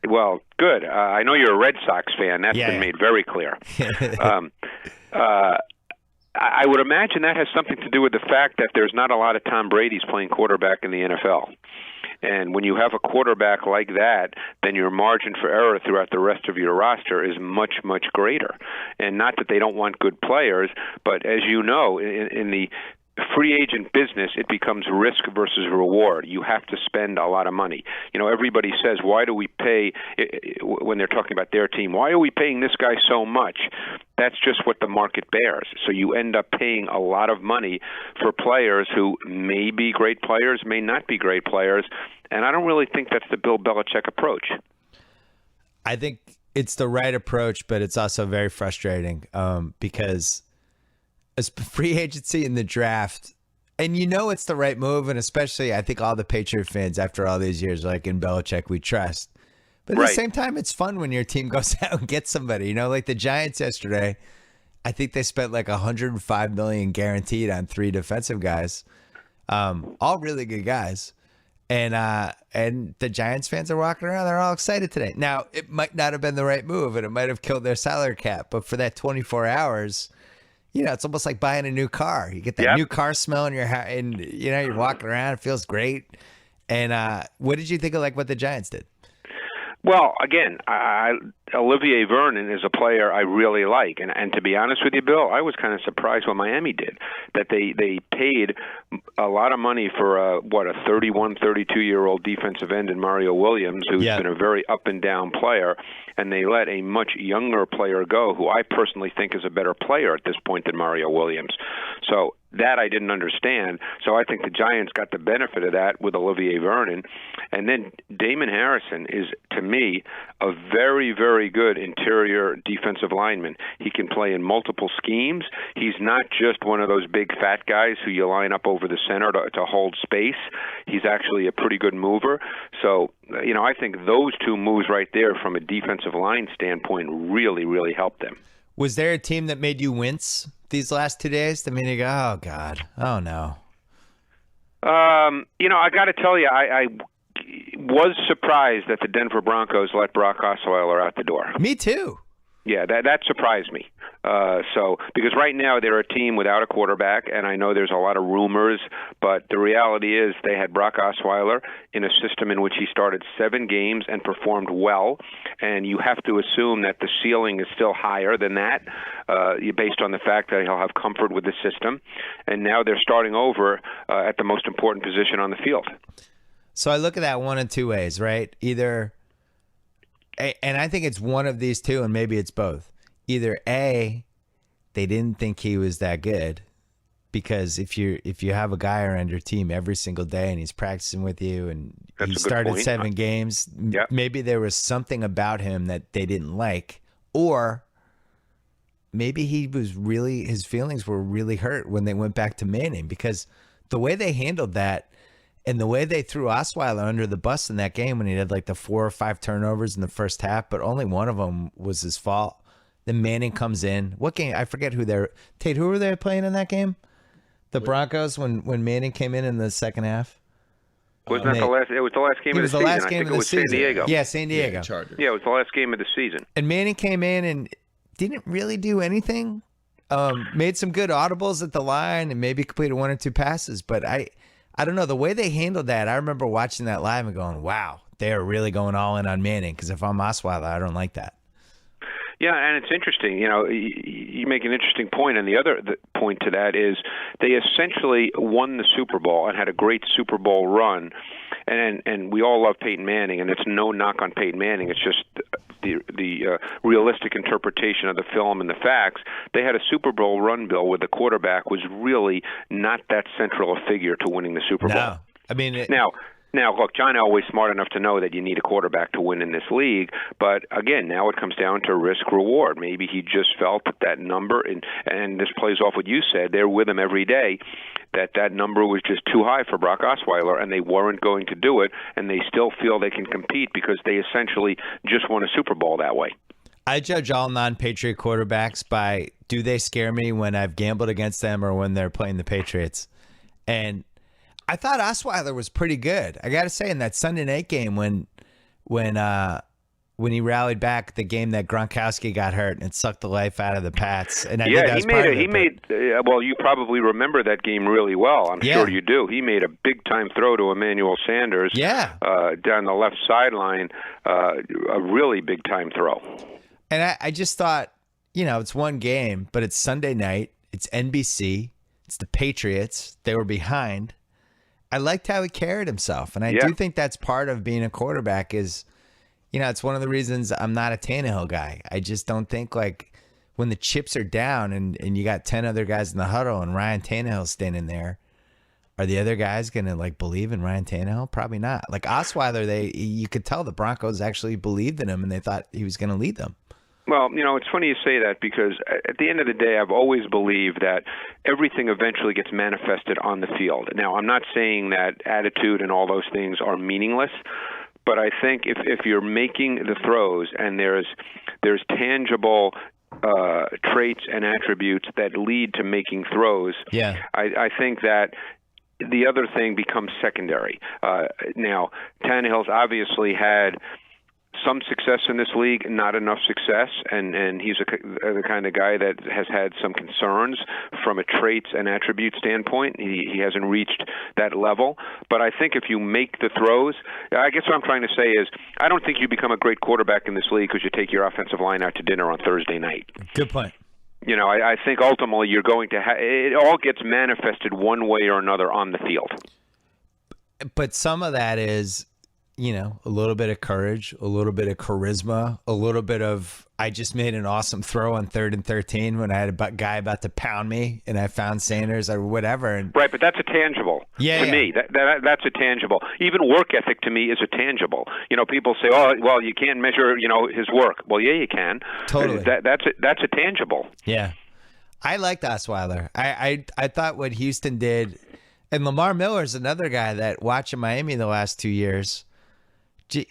Well, good. I know you're a Red Sox fan. That's been made very clear. I would imagine that has something to do with the fact that there's not a lot of Tom Brady's playing quarterback in the NFL. And when you have a quarterback like that, then your margin for error throughout the rest of your roster is much, much greater. And not that they don't want good players, but as you know, in the free agent business, it becomes risk versus reward. You have to spend a lot of money. Everybody says, why do we pay, when they're talking about their team, why are we paying this guy so much? That's just what the market bears. So you end up paying a lot of money for players who may be great players, may not be great players, and I don't really think that's the Bill Belichick approach. I think it's the right approach, but it's also very frustrating because as free agency in the draft, and it's the right move, and especially I think all the Patriot fans after all these years are like, in Belichick we trust. But at the same time, it's fun when your team goes out and gets somebody. Like the Giants yesterday, I think they spent like $105 million guaranteed on 3 defensive guys, all really good guys. And the Giants fans are walking around. They're all excited today. Now, it might not have been the right move, and it might have killed their salary cap. But for that 24 hours, it's almost like buying a new car. You get that new car smell in your house, and you're walking around. It feels great. And what did you think of what the Giants did? Well, again, Olivier Vernon is a player I really like, and to be honest with you, Bill, I was kind of surprised what Miami did, that they paid a lot of money for a 31, 32-year-old defensive end in Mario Williams, who's been a very up and down player, and they let a much younger player go, who I personally think is a better player at this point than Mario Williams. So that I didn't understand. So I think the Giants got the benefit of that with Olivier Vernon. And then Damon Harrison is, to me, a very, very good interior defensive lineman. He can play in multiple schemes. He's not just one of those big fat guys who you line up over the center to hold space. He's actually a pretty good mover. So, I think those two moves right there from a defensive line standpoint really, really helped them. Was there a team that made you wince these last 2 days? I mean, you go, oh, God. Oh, no. I got to tell you, I was surprised that the Denver Broncos let Brock Osweiler out the door. Me too. Yeah, that surprised me. Because right now they're a team without a quarterback, and I know there's a lot of rumors, but the reality is they had Brock Osweiler in a system in which he started 7 games and performed well, and you have to assume that the ceiling is still higher than that, based on the fact that he'll have comfort with the system. And now they're starting over at the most important position on the field. So I look at that one in two ways, right? Either, and I think it's one of these two, and maybe it's both. Either A, they didn't think he was that good, because if you have a guy around your team every single day and he's practicing with you and he started 7 games, maybe there was something about him that they didn't like, or maybe his feelings were really hurt when they went back to Manning, because the way they handled that and the way they threw Osweiler under the bus in that game when he had like the 4 or 5 turnovers in the first half, but only one of them was his fault. Then Manning comes in. What game? I forget who they're. Tate, who were they playing in that game? The Broncos when Manning came in the second half. Wasn't that the last? It was the last game of the season. I think it was San Diego. Yeah, San Diego. Yeah, it was the last game of the season. And Manning came in and didn't really do anything. Made some good audibles at the line and maybe completed 1 or 2 passes. But I don't know, the way they handled that. I remember watching that live and going, "Wow, they are really going all in on Manning." Because if I'm Osweiler, I don't like that. Yeah, and it's interesting. You make an interesting point, and the other point to that is they essentially won the Super Bowl and had a great Super Bowl run. And we all love Peyton Manning, and it's no knock on Peyton Manning. It's just the realistic interpretation of the film and the facts. They had a Super Bowl run, Bill, where the quarterback was really not that central a figure to winning the Super Bowl. No, I mean Now, look, John Elway's smart enough to know that you need a quarterback to win in this league. But, again, now it comes down to risk-reward. Maybe he just felt that number, and this plays off what you said, they're with him every day, that number was just too high for Brock Osweiler, and they weren't going to do it, and they still feel they can compete because they essentially just won a Super Bowl that way. I judge all non-Patriot quarterbacks by, do they scare me when I've gambled against them or when they're playing the Patriots? And I thought Osweiler was pretty good. I got to say, in that Sunday night game when he rallied back, the game that Gronkowski got hurt and it sucked the life out of the Pats. And well, you probably remember that game really well. I'm sure you do. He made a big time throw to Emmanuel Sanders down the left sideline, a really big time throw. And I just thought, it's one game, but it's Sunday night. It's NBC. It's the Patriots. They were behind. I liked how he carried himself. And I do think that's part of being a quarterback is, it's one of the reasons I'm not a Tannehill guy. I just don't think when the chips are down and you got 10 other guys in the huddle and Ryan Tannehill's standing there, are the other guys going to believe in Ryan Tannehill? Probably not. Osweiler, you could tell the Broncos actually believed in him and they thought he was going to lead them. Well, it's funny you say that because at the end of the day, I've always believed that everything eventually gets manifested on the field. Now, I'm not saying that attitude and all those things are meaningless, but I think if you're making the throws and there's tangible traits and attributes that lead to making throws, I think that the other thing becomes secondary. Now, Tannehill's obviously had some success in this league, not enough success, and he's the kind of guy that has had some concerns from a traits and attribute standpoint. He hasn't reached that level. But I think if you make the throws, I guess what I'm trying to say is I don't think you become a great quarterback in this league because you take your offensive line out to dinner on Thursday night. Good point. I think ultimately you're going to it all gets manifested one way or another on the field. But some of that is, a little bit of courage, a little bit of charisma, a little bit of, I just made an awesome throw on 3rd and 13 when I had a guy about to pound me and I found Sanders or whatever. And right, but that's a tangible. To me. That's a tangible. Even work ethic to me is a tangible. People say, oh, well, you can't measure, his work. Well, yeah, you can. Totally. That's a tangible. Yeah. I liked Osweiler. I thought what Houston did, and Lamar Miller's another guy that watching Miami the last 2 years,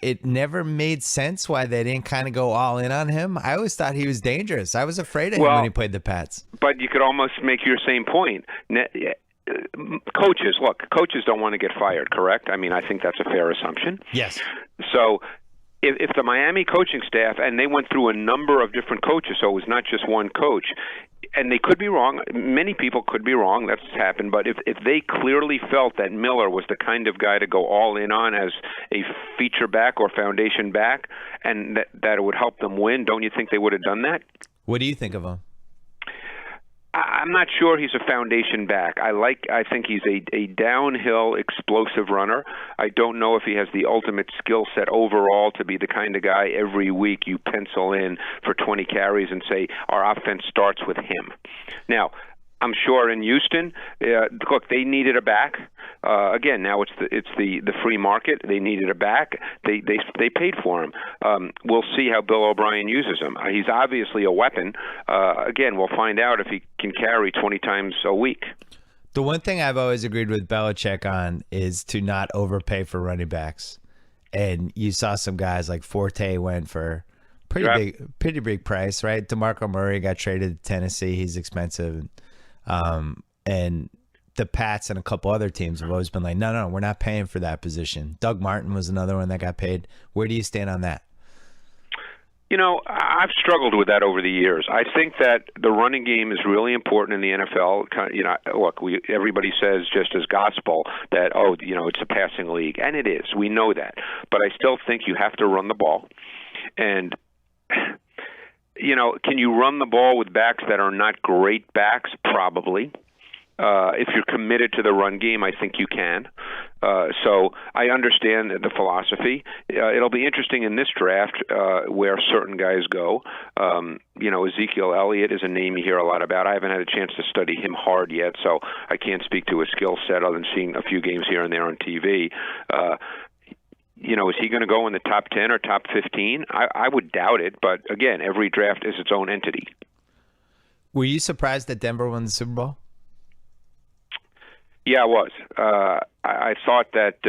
it never made sense why they didn't kind of go all in on him. I always thought he was dangerous. I was afraid of him when he played the Pats. But you could almost make your same point. Coaches don't want to get fired, correct? I mean, I think that's a fair assumption. Yes. So if the Miami coaching staff, and they went through a number of different coaches, so it was not just one coach, and they could be wrong. Many people could be wrong. That's happened. But if they clearly felt that Miller was the kind of guy to go all in on as a feature back or foundation back, and that it would help them win, don't you think they would have done that? What do you think of him? I'm not sure he's a foundation back. I think he's a downhill explosive runner. I don't know if he has the ultimate skill set overall to be the kind of guy every week you pencil in for 20 carries and say our offense starts with him. Now, I'm sure in Houston, look, they needed a back. Again, now it's the free market. They needed a back. They paid for him. We'll see how Bill O'Brien uses him. He's obviously a weapon. Again, we'll find out if he can carry 20 times a week. The one thing I've always agreed with Belichick on is to not overpay for running backs. And you saw some guys like Forte went for pretty big price, right? DeMarco Murray got traded to Tennessee. He's expensive. And the Pats and a couple other teams have always been like, no, we're not paying for that position. Doug Martin was another one that got paid. Where do you stand on that? I've struggled with that over the years. I think that the running game is really important in the NFL. Look, everybody says just as gospel that, it's a passing league, and it is. We know that. But I still think you have to run the ball. And can you run the ball with backs that are not great backs? Probably. If you're committed to the run game, I think you can. So I understand the philosophy. It'll be interesting in this draft where certain guys go. Ezekiel Elliott is a name you hear a lot about. I haven't had a chance to study him hard yet, so I can't speak to his skill set other than seeing a few games here and there on TV. Is he going to go in the top 10 or top 15? I would doubt it, but again, every draft is its own entity. Were you surprised that Denver won the Super Bowl? Yeah, I was. I thought that,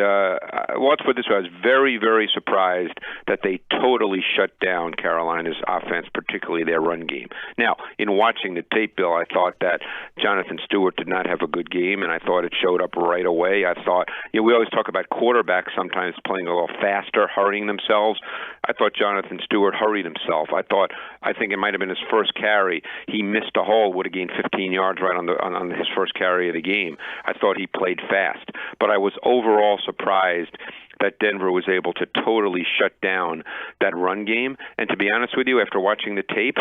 let's put it this way, I was very, very surprised that they totally shut down Carolina's offense, particularly their run game. Now, in watching the tape, Bill, I thought that Jonathan Stewart did not have a good game, and I thought it showed up right away. I thought, we always talk about quarterbacks sometimes playing a little faster, hurrying themselves. I thought Jonathan Stewart hurried himself. I think it might have been his first carry. He missed a hole, would have gained 15 yards right on his first carry of the game. I thought he played fast. But I was overall surprised that Denver was able to totally shut down that run game. And to be honest with you, after watching the tape,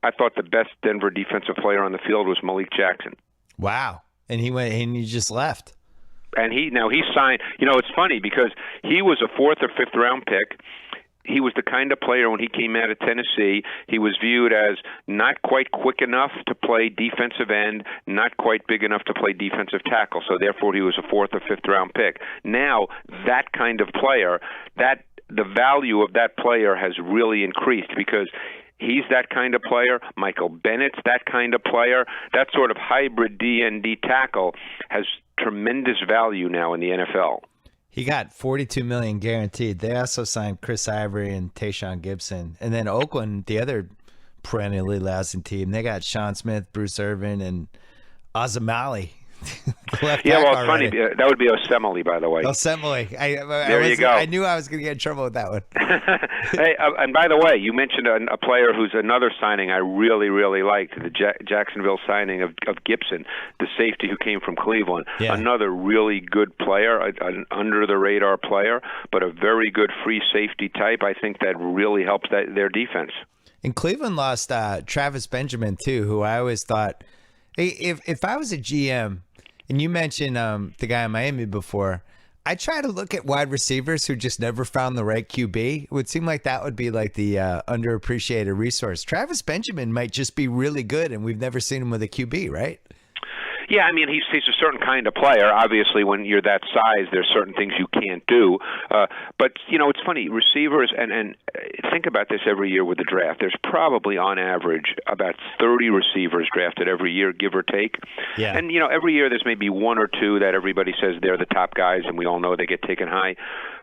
I thought the best Denver defensive player on the field was Malik Jackson. Wow. and he went and he just left. And he signed. It's funny because he was a 4th or 5th round pick. He was the kind of player when he came out of Tennessee, he was viewed as not quite quick enough to play defensive end, not quite big enough to play defensive tackle. So therefore he was a 4th or 5th round pick. Now that kind of player, the value of that player has really increased because he's that kind of player. Michael Bennett's that kind of player. That sort of hybrid D&D tackle has tremendous value now in the NFL. He got $42 million guaranteed. They also signed Chris Ivory and Tayshaun Gibson. And then Oakland, the other perennially lousy team, they got Sean Smith, Bruce Irvin, and Osweiler. Yeah, well, it's funny. That would be Osemele, by the way. Osemele. There you go. I knew I was going to get in trouble with that one. Hey, and by the way, you mentioned a player who's another signing I really, really liked, the Jacksonville signing of Gibson, the safety who came from Cleveland. Yeah. Another really good player, an under-the-radar player, but a very good free safety type. I think that really helps their defense. And Cleveland lost Travis Benjamin, too, who I always thought, hey, if I was a GM, and you mentioned the guy in Miami before, I try to look at wide receivers who just never found the right QB. It would seem like that would be like the underappreciated resource. Travis Benjamin might just be really good, and we've never seen him with a QB, right? Yeah, I mean, he's a certain kind of player. Obviously, when you're that size, there's certain things you can't do. But, it's funny, receivers, and think about this every year with the draft. There's probably, on average, about 30 receivers drafted every year, give or take. Yeah. And, every year there's maybe 1 or 2 that everybody says they're the top guys, and we all know they get taken high.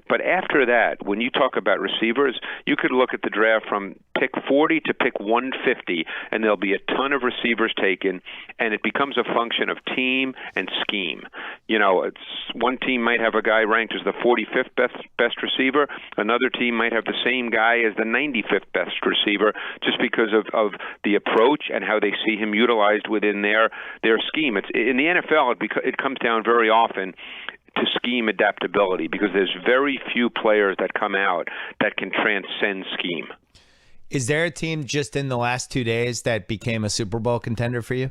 But after that, when you talk about receivers, you could look at the draft from pick 40 to pick 150, and there'll be a ton of receivers taken, and it becomes a function of team and scheme. One team might have a guy ranked as the 45th best receiver. Another team might have the same guy as the 95th best receiver, just because of the approach and how they see him utilized within their scheme. In the NFL, it comes down very often to scheme adaptability because there's very few players that come out that can transcend scheme. Is there a team just in the last 2 days that became a Super Bowl contender for you?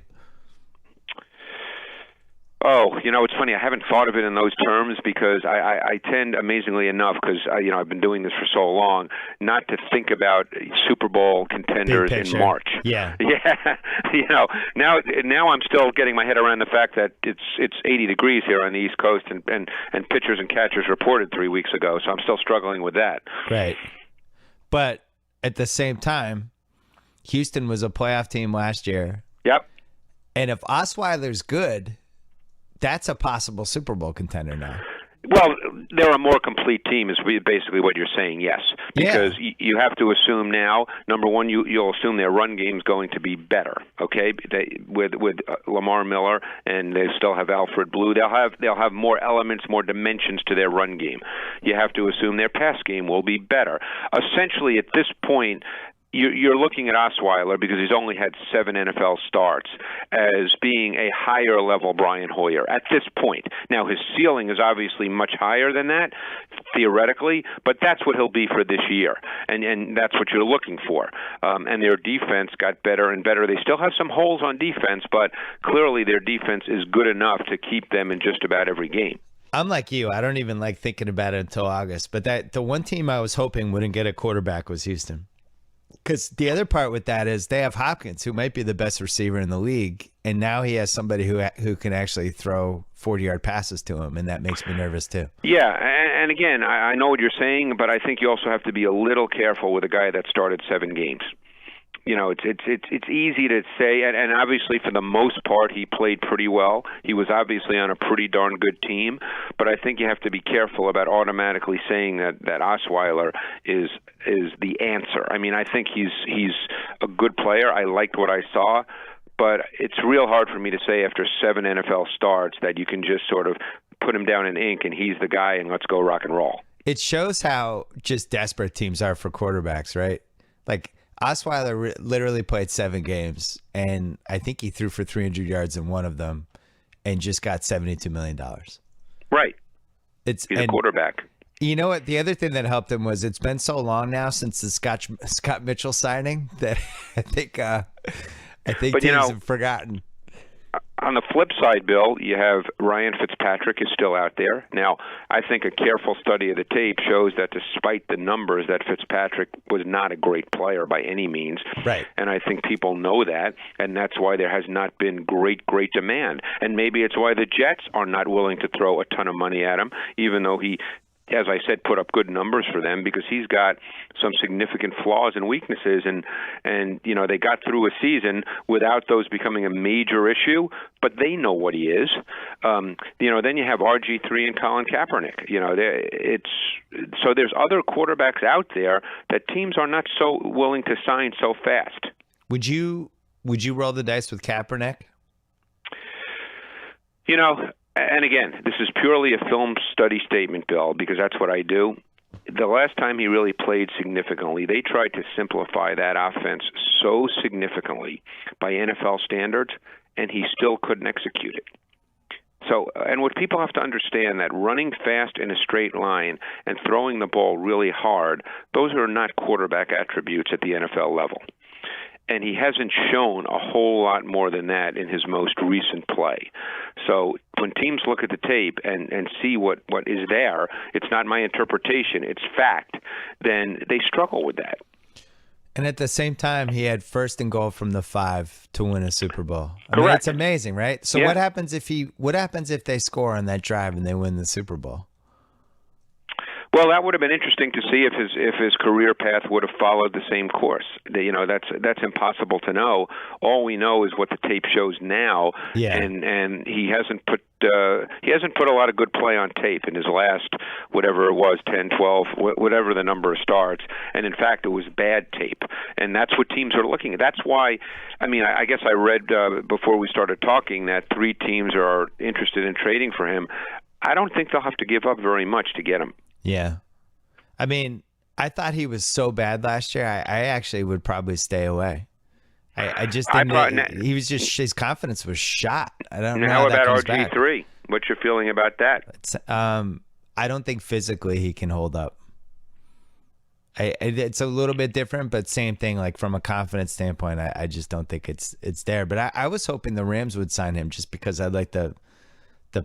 Oh, it's funny. I haven't thought of it in those terms because I tend, amazingly enough, because I've been doing this for so long, not to think about Super Bowl contenders in March. Yeah. Yeah. Now I'm still getting my head around the fact that it's 80 degrees here on the East Coast, and pitchers and catchers reported 3 weeks ago, so I'm still struggling with that. Right. But at the same time, Houston was a playoff team last year. Yep. And if Osweiler's good, that's a possible Super Bowl contender now. Well, they're a more complete team is basically what you're saying, yes. Because you have to assume now, number one, you'll assume their run game's going to be better, okay? With Lamar Miller, and they still have Alfred Blue, they'll have more elements, more dimensions to their run game. You have to assume their pass game will be better. Essentially, at this point, you're looking at Osweiler, because he's only had 7 NFL starts, as being a higher level Brian Hoyer at this point. Now, his ceiling is obviously much higher than that, theoretically, but that's what he'll be for this year, and that's what you're looking for. And their defense got better and better. They still have some holes on defense, but clearly their defense is good enough to keep them in just about every game. I'm like you. I don't even like thinking about it until August. But the one team I was hoping wouldn't get a quarterback was Houston. Because the other part with that is they have Hopkins, who might be the best receiver in the league, and now he has somebody who can actually throw 40-yard passes to him, and that makes me nervous too. Yeah, and again, I know what you're saying, but I think you also have to be a little careful with a guy that started 7 games. It's easy to say, and obviously for the most part he played pretty well. He was obviously on a pretty darn good team, but I think you have to be careful about automatically saying that Osweiler is the answer. I mean, I think he's a good player. I liked what I saw, but it's real hard for me to say after 7 NFL starts that you can just sort of put him down in ink and he's the guy and let's go rock and roll. It shows how just desperate teams are for quarterbacks, right? Like, Osweiler literally played 7 games, and I think he threw for 300 yards in one of them and just got $72 million. Right. He's a quarterback. You know what? The other thing that helped him was it's been so long now since the Scott Mitchell signing that I think teams have forgotten. On the flip side, Bill, you have Ryan Fitzpatrick is still out there. Now, I think a careful study of the tape shows that despite the numbers, that Fitzpatrick was not a great player by any means. Right. And I think people know that, and that's why there has not been great demand. And maybe it's why the Jets are not willing to throw a ton of money at him, even though he, as I said, put up good numbers for them, because he's got some significant flaws and weaknesses, and they got through a season without those becoming a major issue, but they know what he is. Then you have RG3 and Colin Kaepernick. So there's other quarterbacks out there that teams are not so willing to sign so fast. Would you roll the dice with Kaepernick? And again, this is purely a film study statement, Bill, because that's what I do. The last time he really played significantly, they tried to simplify that offense so significantly by NFL standards, and he still couldn't execute it. So, and what people have to understand, that running fast in a straight line and throwing the ball really hard, those are not quarterback attributes at the NFL level. And he hasn't shown a whole lot more than that in his most recent play. So when teams look at the tape and see what is there, it's not my interpretation, it's fact, then they struggle with that. And at the same time, he had 1st and goal from the 5 to win a Super Bowl. I mean, it's amazing, right? So yeah. what happens if they score on that drive and they win the Super Bowl? Well, that would have been interesting to see if his career path would have followed the same course. That's impossible to know. All we know is what the tape shows now, and he hasn't put a lot of good play on tape in his last, whatever it was, 10, 12, whatever the number of starts. And in fact, it was bad tape, and that's what teams are looking at. That's why, I guess I read before we started talking that 3 teams are interested in trading for him. I don't think they'll have to give up very much to get him. Yeah. I thought he was so bad last year, I actually would probably stay away. I just didn't. He was just, his confidence was shot. I don't know how about RG3? What's your feeling about that? I don't think physically he can hold up. It's a little bit different, but same thing. Like from a confidence standpoint, I just don't think it's there. But I was hoping the Rams would sign him just because I'd like the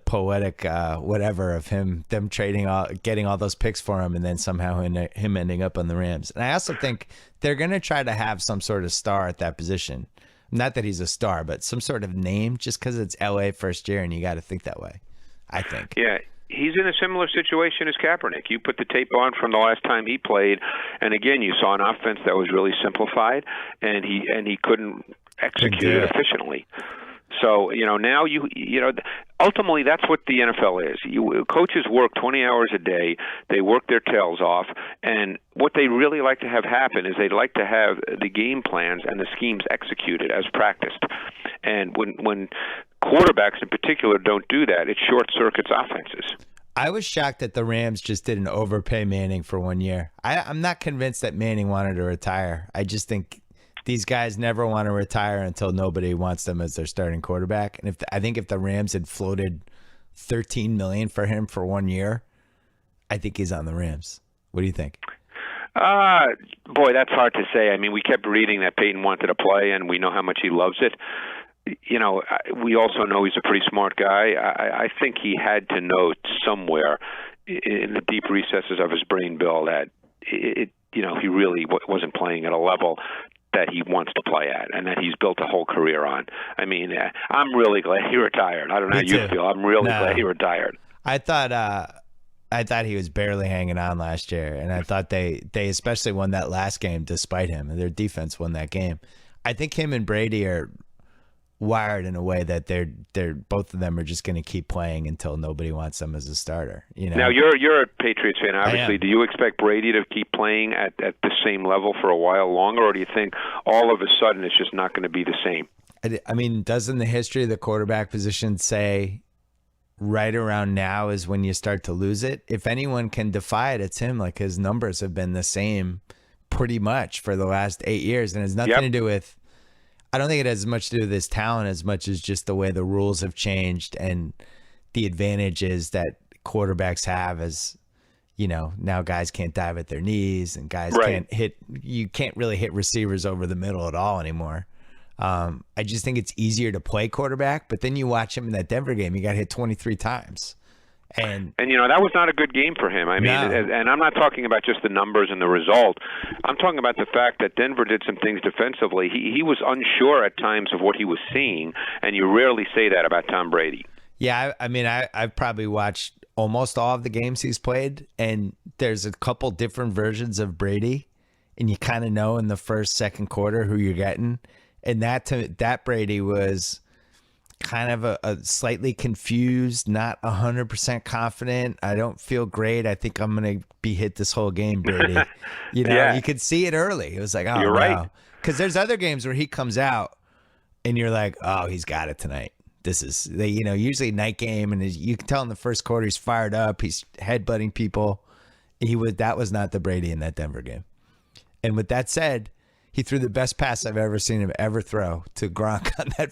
poetic whatever of them getting all those picks for him and then somehow him ending up on the Rams. And I also think they're going to try to have some sort of star at that position. Not that he's a star, but some sort of name, just because it's LA first year and you got to think that way, I think. Yeah. He's in a similar situation as Kaepernick. You put the tape on from the last time he played, and again, you saw an offense that was really simplified, and he couldn't execute it efficiently. So, now ultimately that's what the NFL is. Coaches work 20 hours a day. They work their tails off. And what they really like to have happen is they'd like to have the game plans and the schemes executed as practiced. And when quarterbacks in particular don't do that, it short-circuits offenses. I was shocked that the Rams just didn't overpay Manning for 1 year. I'm not convinced that Manning wanted to retire. I just think these guys never want to retire until nobody wants them as their starting quarterback. And I think if the Rams had floated $13 million for him for 1 year, I think he's on the Rams. What do you think? Boy, that's hard to say. We kept reading that Peyton wanted to play, and we know how much he loves it. We also know he's a pretty smart guy. I think he had to know somewhere in the deep recesses of his brain, Bill, that he really wasn't playing at a level that he wants to play at and that he's built a whole career on. I'm really glad he retired. I don't know how you feel. I'm really glad he retired. I thought he was barely hanging on last year, and I thought they especially won that last game despite him, and their defense won that game. I think him and Brady are wired in a way that they're both of them are just going to keep playing until nobody wants them as a starter. Now you're a Patriots fan, obviously. Do you expect Brady to keep playing at the same level for a while longer, or do you think all of a sudden it's just not going to be the same? Doesn't the history of the quarterback position say right around now is when you start to lose it? If anyone can defy it, it's him. Like, his numbers have been the same pretty much for the last 8 years, and it has nothing to do with. I don't think it has as much to do with his talent as much as just the way the rules have changed and the advantages that quarterbacks have as, now guys can't dive at their knees and guys can't really hit receivers over the middle at all anymore. I just think it's easier to play quarterback, but then you watch him in that Denver game, he got hit 23 times. And that was not a good game for him. I mean, and I'm not talking about just the numbers and the result. I'm talking about the fact that Denver did some things defensively. He was unsure at times of what he was seeing, and you rarely say that about Tom Brady. Yeah, I mean, I've probably watched almost all of the games he's played, and there's a couple different versions of Brady, and you kind of know in the first, second quarter who you're getting. And that Brady was kind of a slightly confused, not 100% confident. I don't feel great. I think I'm going to be hit this whole game, Brady. You could see it early. It was like, oh, you're right. Because there's other games where he comes out and you're like, oh, he's got it tonight. This is, usually night game, and you can tell in the first quarter he's fired up. He's headbutting people. That was not the Brady in that Denver game. And with that said, he threw the best pass I've ever seen him ever throw to Gronk on that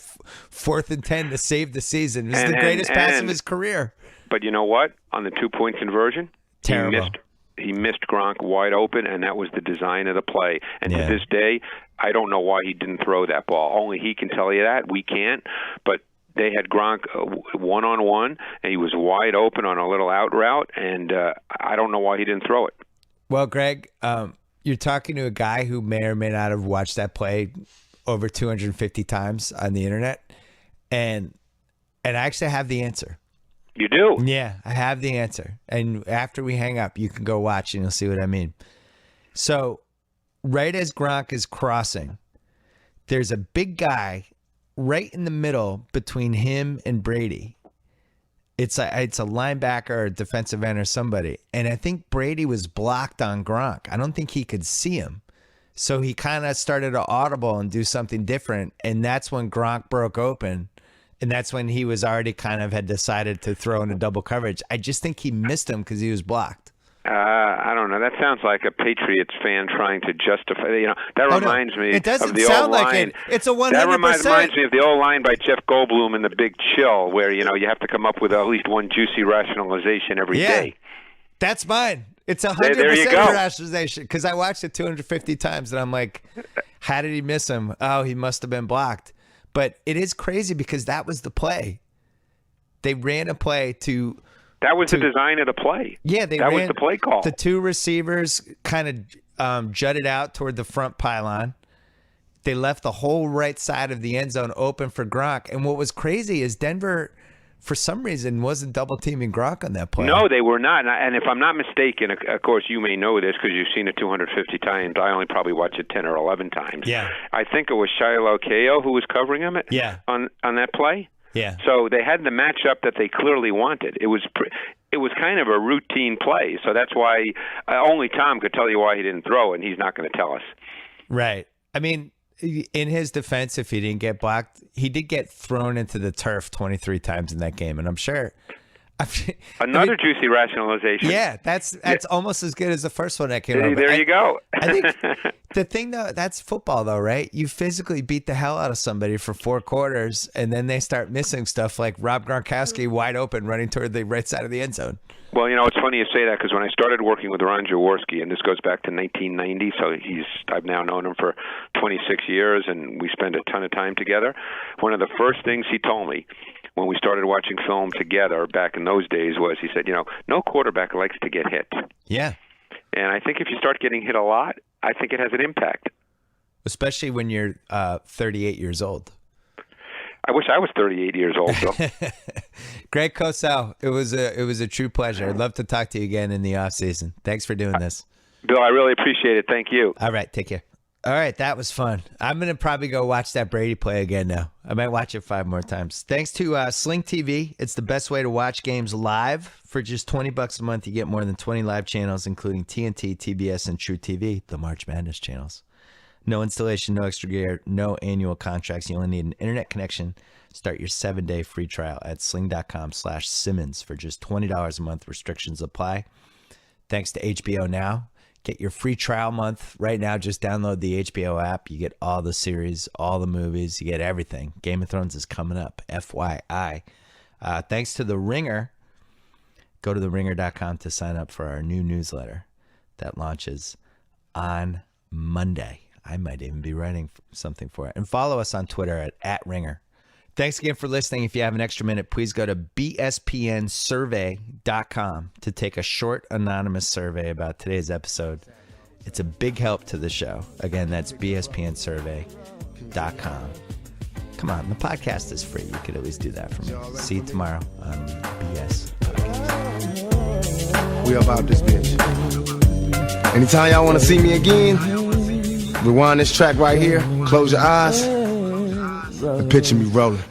4th and 10 to save the season. It was the greatest pass of his career. But you know what? On the 2-point conversion, terrible. He missed Gronk wide open, and that was the design of the play. And to this day, I don't know why he didn't throw that ball. Only he can tell you that. We can't. But they had Gronk one-on-one, and he was wide open on a little out route, and I don't know why he didn't throw it. Well, Greg, you're talking to a guy who may or may not have watched that play over 250 times on the internet, and I actually have the answer. You do? Yeah, I have the answer. And after we hang up, you can go watch and you'll see what I mean. So, right as Gronk is crossing, there's a big guy right in the middle between him and Brady. It's a linebacker or a defensive end or somebody. And I think Brady was blocked on Gronk. I don't think he could see him. So he kind of started to audible and do something different. And that's when Gronk broke open. And that's when he was already kind of had decided to throw into double coverage. I just think he missed him because he was blocked. I don't know. That sounds like a Patriots fan trying to justify. That reminds me it doesn't of the sound old like line. it. It's a 100%. That reminds me of the old line by Jeff Goldblum in The Big Chill, where you have to come up with at least one juicy rationalization every day. That's mine. It's 100% rationalization because I watched it 250 times and I'm like, how did he miss him? Oh, he must have been blocked. But it is crazy because that was the play. They ran a play to. That was the design of the play. Yeah, that was the play call. The two receivers kind of jutted out toward the front pylon. They left the whole right side of the end zone open for Gronk. And what was crazy is Denver, for some reason, wasn't double teaming Gronk on that play. No, they were not. And if I'm not mistaken, of course, you may know this because you've seen it 250 times. I only probably watched it 10 or 11 times. Yeah. I think it was Shiloh Kao who was covering him on that play. Yeah. So they had the matchup that they clearly wanted. It was kind of a routine play. So that's why only Tom could tell you why he didn't throw it, and he's not going to tell us. Right. I mean, in his defense, if he didn't get blocked, he did get thrown into the turf 23 times in that game, and I'm sure. Another juicy rationalization. Yeah, that's almost as good as the first one that came out. There you go. I think the thing, though, that's football, though, right? You physically beat the hell out of somebody for 4 quarters, and then they start missing stuff like Rob Gronkowski wide open running toward the right side of the end zone. Well, it's funny you say that because when I started working with Ron Jaworski, and this goes back to 1990, so I've now known him for 26 years, and we spend a ton of time together. One of the first things he told me when we started watching film together back in those days was he said, no quarterback likes to get hit. Yeah. And I think if you start getting hit a lot, I think it has an impact. Especially when you're 38 years old. I wish I was 38 years old, Bill. Greg Cosell, it was a true pleasure. I'd love to talk to you again in the off season. Thanks for doing this. Bill, I really appreciate it. Thank you. All right, take care. All right, that was fun. I'm going to probably go watch that Brady play again now. I might watch it 5 more times. Thanks to Sling TV. It's the best way to watch games live. For just $20 a month, you get more than 20 live channels, including TNT, TBS, and True TV, the March Madness channels. No installation, no extra gear, no annual contracts. You only need an internet connection. Start your 7-day free trial at sling.com/Simmons for just $20 a month. Restrictions apply. Thanks to HBO Now. Get your free trial month right now. Just download the HBO app. You get all the series, all the movies. You get everything. Game of Thrones is coming up, FYI. Thanks to The Ringer. Go to theringer.com to sign up for our new newsletter that launches on Monday. I might even be writing something for it. And follow us on Twitter at @Ringer. Thanks again for listening. If you have an extra minute, please go to bspnsurvey.com to take a short anonymous survey about today's episode. It's a big help to the show. Again, that's bspnsurvey.com. Come on, the podcast is free. You could always do that for me. See you tomorrow on BS Podcast. We about this bitch. Anytime y'all want to see me again, rewind this track right here, close your eyes, and picture me rolling.